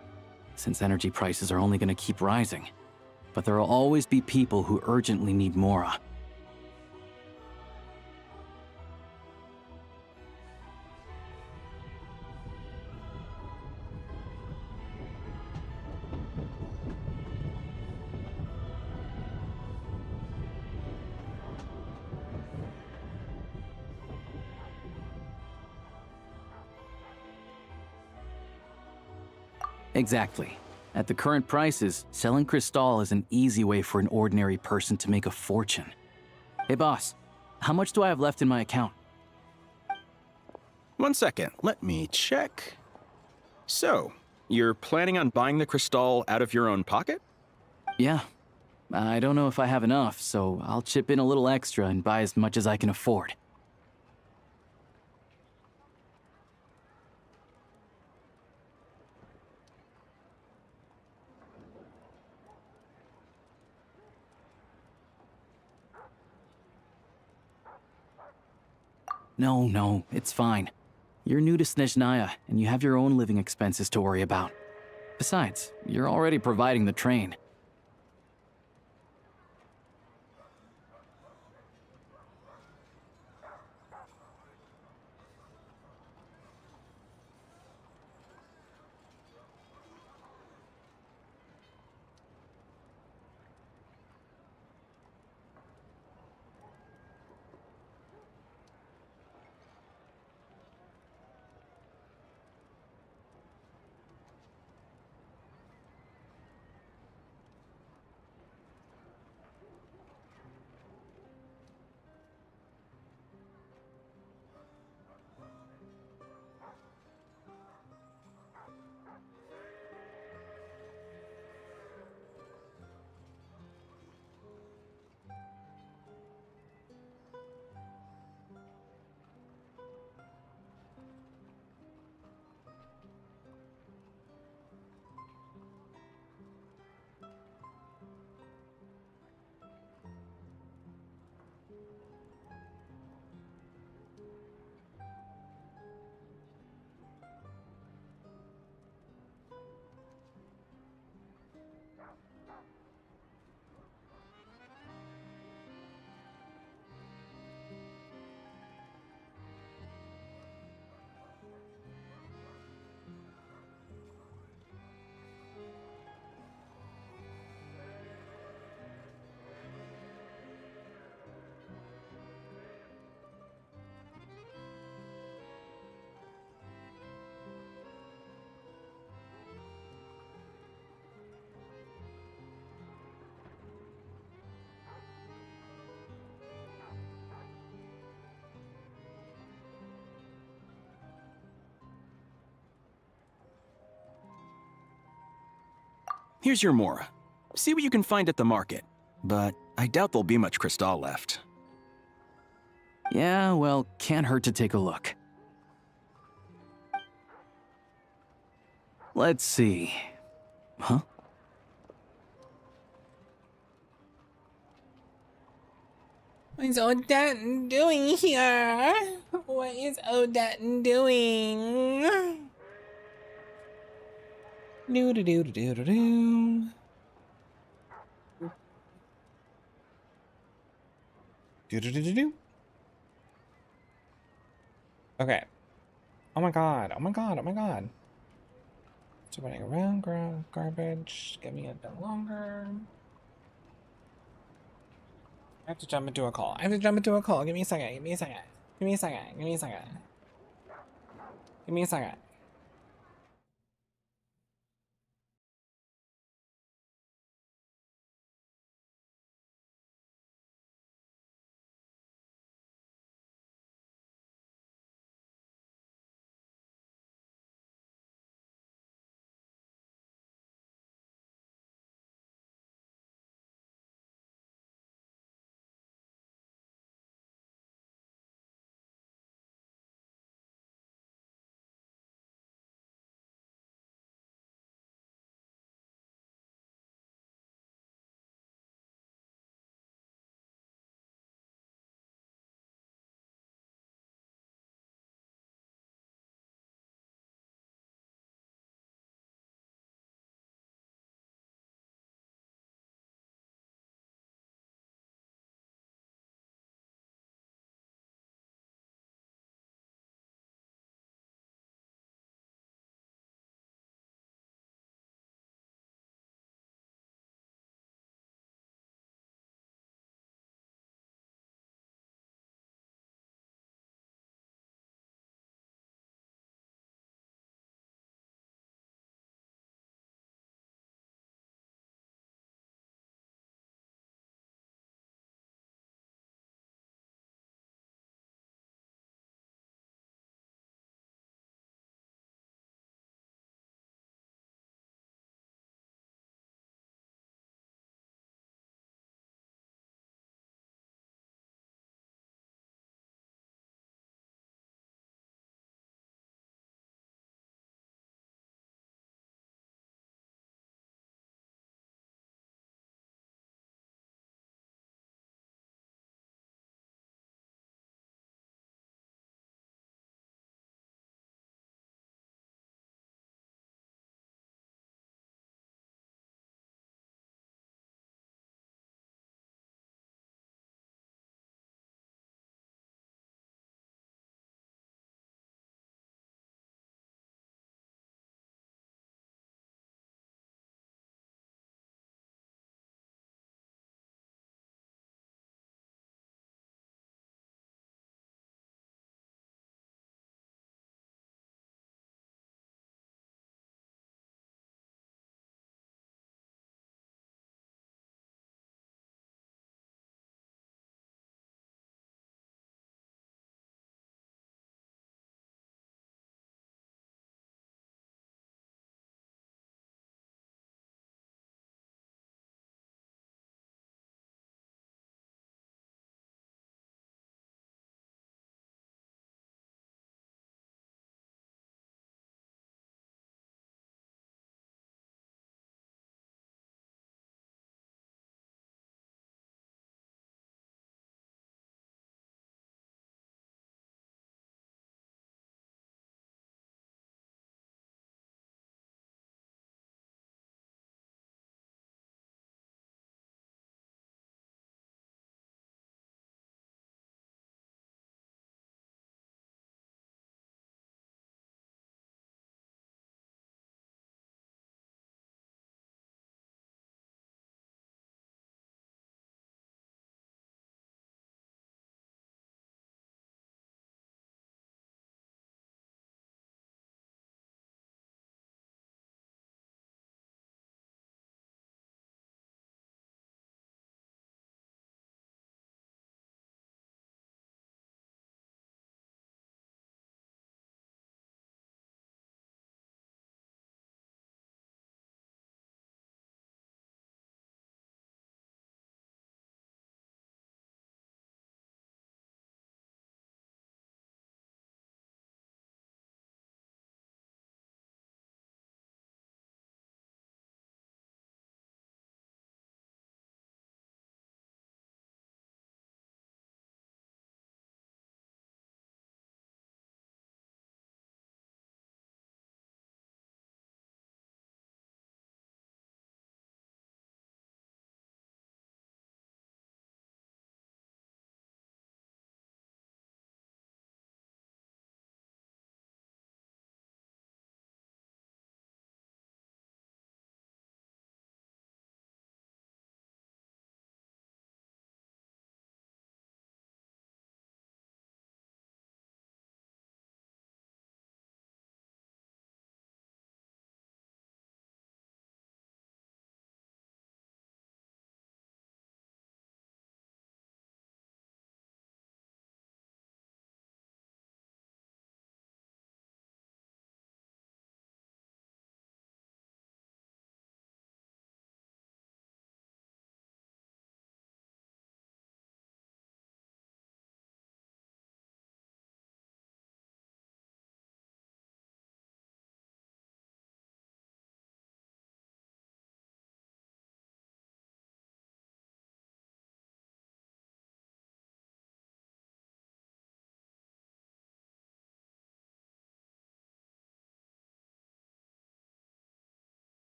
since energy prices are only going to keep rising. But there will always be people who urgently need Mora. Exactly. At the current prices, selling Crystal is an easy way for an ordinary person to make a fortune. Hey boss, how much do I have left in my account? 1 second, let me check. So, you're planning on buying the Crystal out of your own pocket? Yeah. I don't know if I have enough, so I'll chip in a little extra and buy as much as I can afford. No, it's fine. You're new to Snezhnaya, and you have your own living expenses to worry about. Besides, you're already providing the train. Here's your Mora. See what you can find at the market. But I doubt there'll be much Crystal left. Yeah, well, can't hurt to take a look. Let's see. Huh? What is Odette doing here? What is Odette doing? Do do do do do do. Do do do do do. Okay. Oh my god. Oh my god. Oh my god. It's running around, garbage. Give me a bit longer. I have to jump into a call. I have to jump into a call. Give me a second. Give me a second. Give me a second. Give me a second. Give me a second.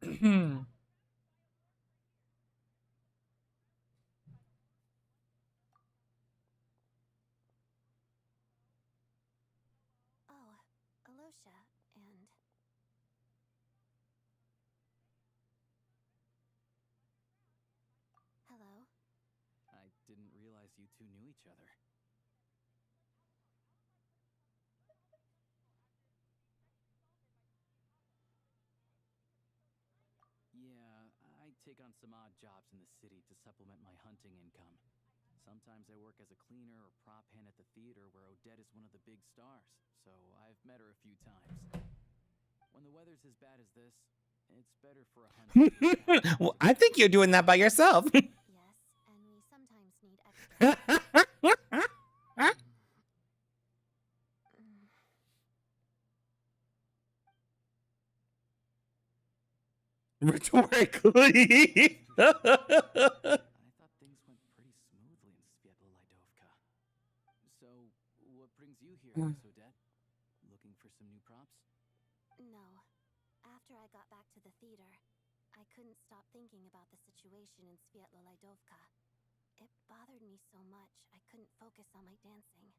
Oh, Alosha, and... Hello? I didn't realize you two knew each other. Yeah, I take on some odd jobs in the city to supplement my hunting income. Sometimes I work as a cleaner or prop hand at the theater where Odette is one of the big stars, so I've met her a few times. When the weather's as bad as this, it's better for a hunter. Well, I think you're doing that by yourself. Yes, and we sometimes need extra. Rhetorically. I thought things went pretty smoothly in Svietlo-Lidovka. So, what brings you here, Miss Odette? Looking for some new props? No. After I got back to the theater, I couldn't stop thinking about the situation in Svietlo-Lidovka. It bothered me so much, I couldn't focus on my dancing.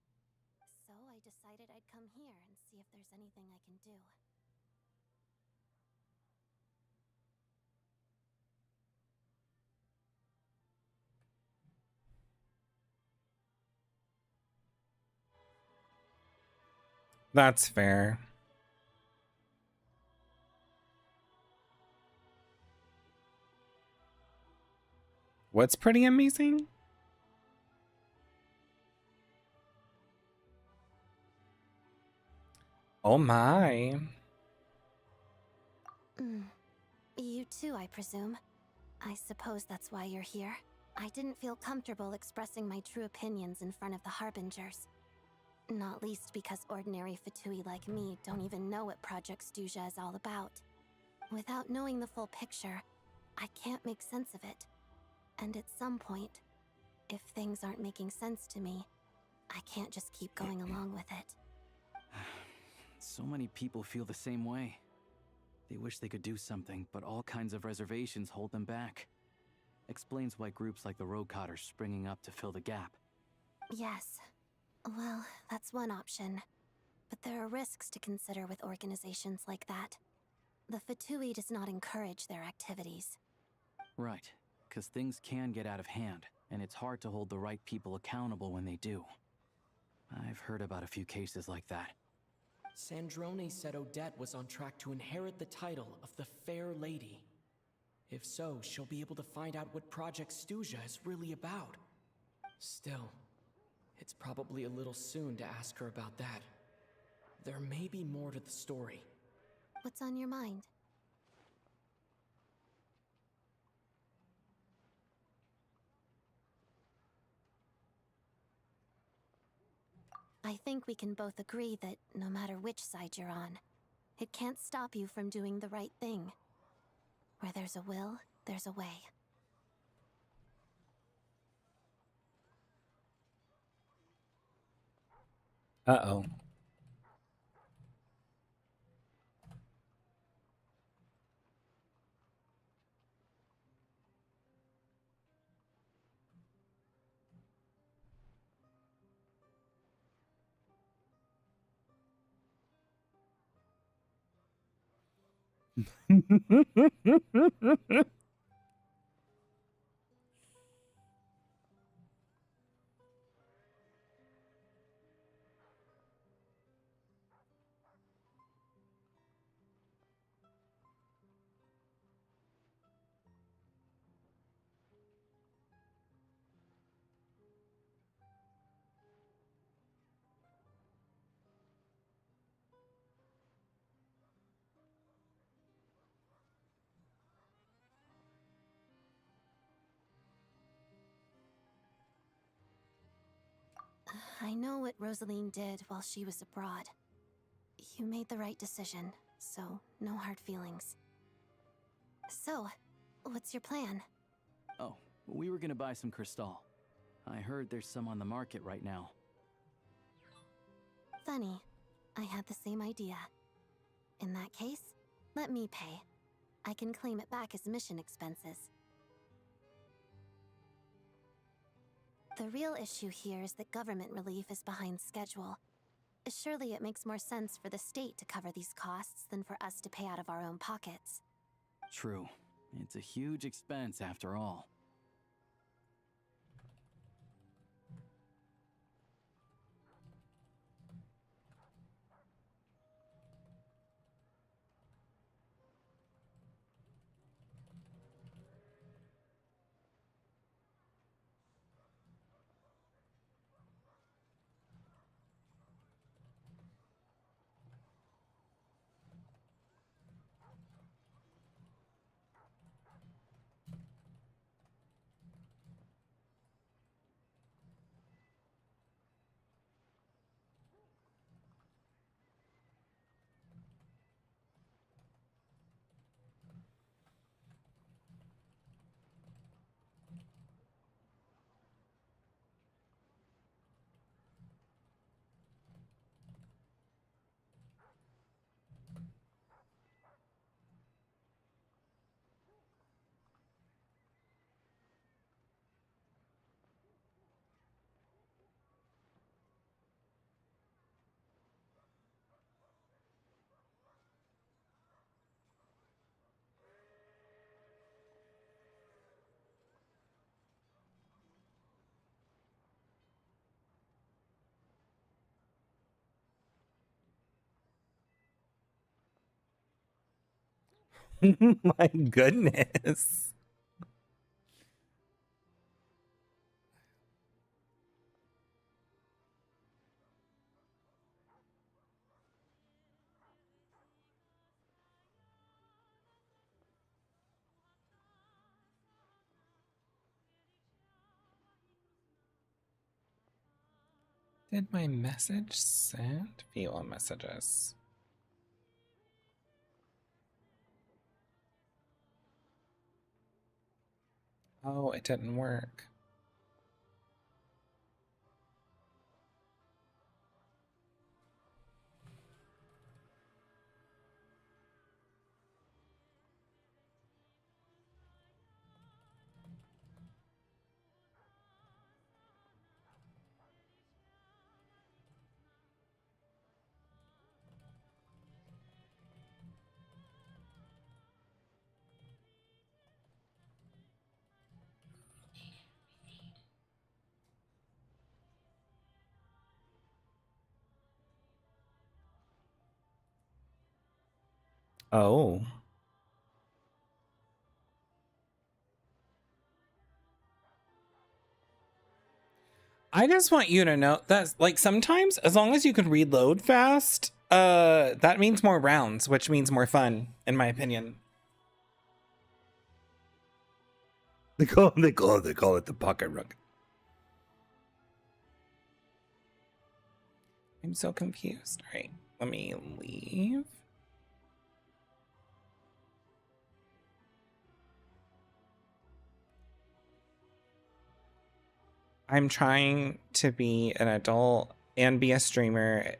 So I decided I'd come here and see if there's anything I can do. That's fair. What's pretty amazing? Oh my. You too, I presume. I suppose that's why you're here. I didn't feel comfortable expressing my true opinions in front of the Harbingers. Not least because ordinary Fatui like me don't even know what Project Stuja is all about. Without knowing the full picture, I can't make sense of it. And at some point, if things aren't making sense to me, I can't just keep going along with it. So many people feel the same way. They wish they could do something, but all kinds of reservations hold them back. Explains why groups like the Roadcott are springing up to fill the gap. Yes. Well, that's one option. But there are risks to consider with organizations like that. The Fatui does not encourage their activities. Right, because things can get out of hand, and it's hard to hold the right people accountable when they do. I've heard about a few cases like that. Sandrone said Odette was on track to inherit the title of the Fair Lady. If so, she'll be able to find out what Project Stuja is really about. Still, it's probably a little soon to ask her about that. There may be more to the story. What's on your mind? I think we can both agree that no matter which side you're on, it can't stop you from doing the right thing. Where there's a will, there's a way. Uh-oh. I know what Rosaline did while she was abroad. You made the right decision, so no hard feelings. So, what's your plan? Oh, we were gonna buy some Crystal. I heard there's some on the market right now. Funny. I had the same idea. In that case, let me pay. I can claim it back as mission expenses. The real issue here is that government relief is behind schedule. Surely it makes more sense for the state to cover these costs than for us to pay out of our own pockets. True. It's a huge expense after all. My goodness. Did my message send? View all messages. Oh, it didn't work. Oh. I just want you to know that, like, sometimes as long as you can reload fast, that means more rounds, which means more fun, in my opinion. They call it the pocket rook. I'm so confused. All right, let me leave. I'm trying to be an adult and be a streamer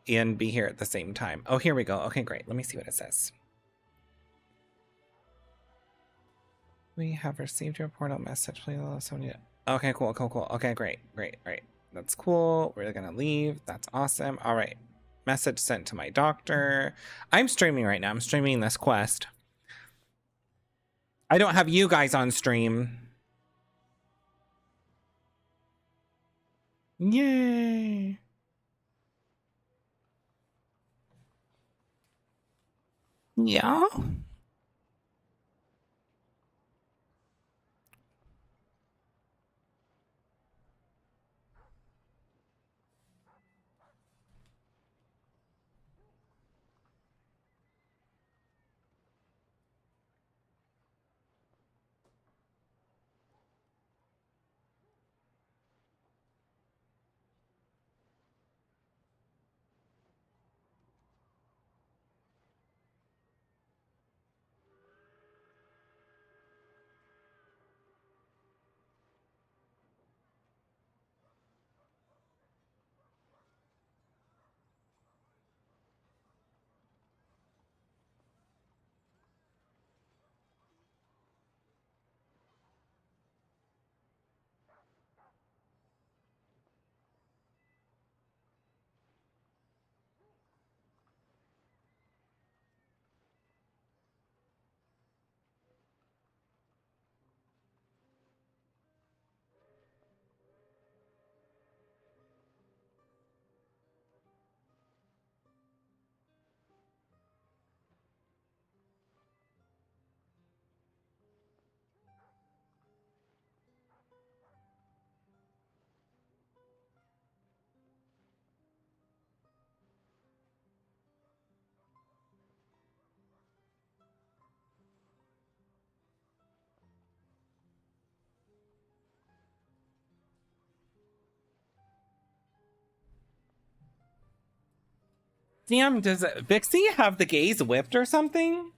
and be here at the same time. Oh, here we go. Okay, great. Let me see what it says. We have received your portal message. Please allow somebody to... Okay, cool. Okay, great. Right. That's cool. We're gonna leave. That's awesome. All right. Message sent to my doctor. I'm streaming right now. I'm streaming this quest. I don't have you guys on stream. Yay. Yeah. Damn, does Vixie have the gays whipped or something?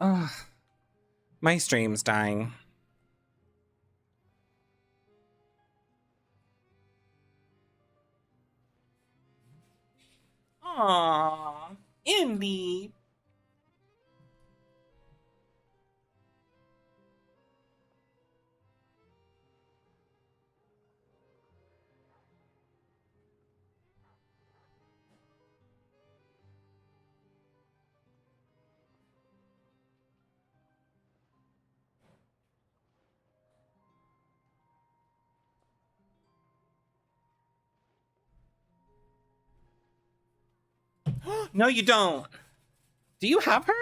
Ugh. My stream's dying. Aww, Indy. No, you don't. Do you have her?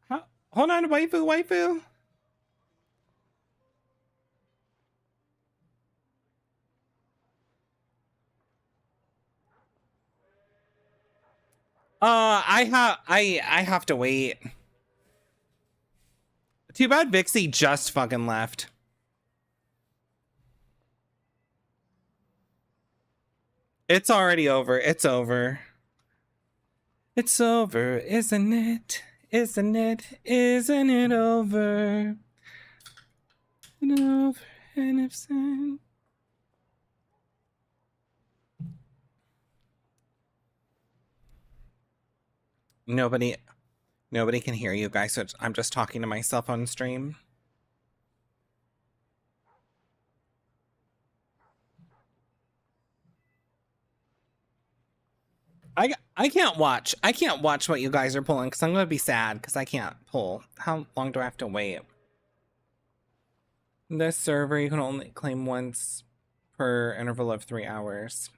Huh? Hold on, waifu. I have to wait. Too bad Vixie just fucking left. It's already over. It's over. It's over, isn't it? Isn't it? Isn't it over? And over and absent. Nobody can hear you guys, so I'm just talking to myself on stream. I can't watch. I can't watch what you guys are pulling because I'm gonna be sad because I can't pull. How long do I have to wait? This server you can only claim once per interval of 3 hours.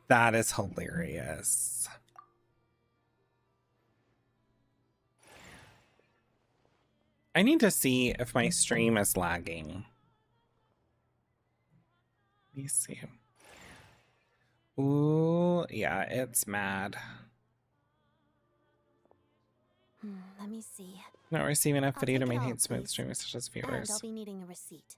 That is hilarious. I need to see if my stream is lagging. Let me see. Ooh, yeah, it's mad. Let me see. Not receiving enough I'll video to take it all, maintain smooth please. streaming such as And I'll viewers. be needing a receipt.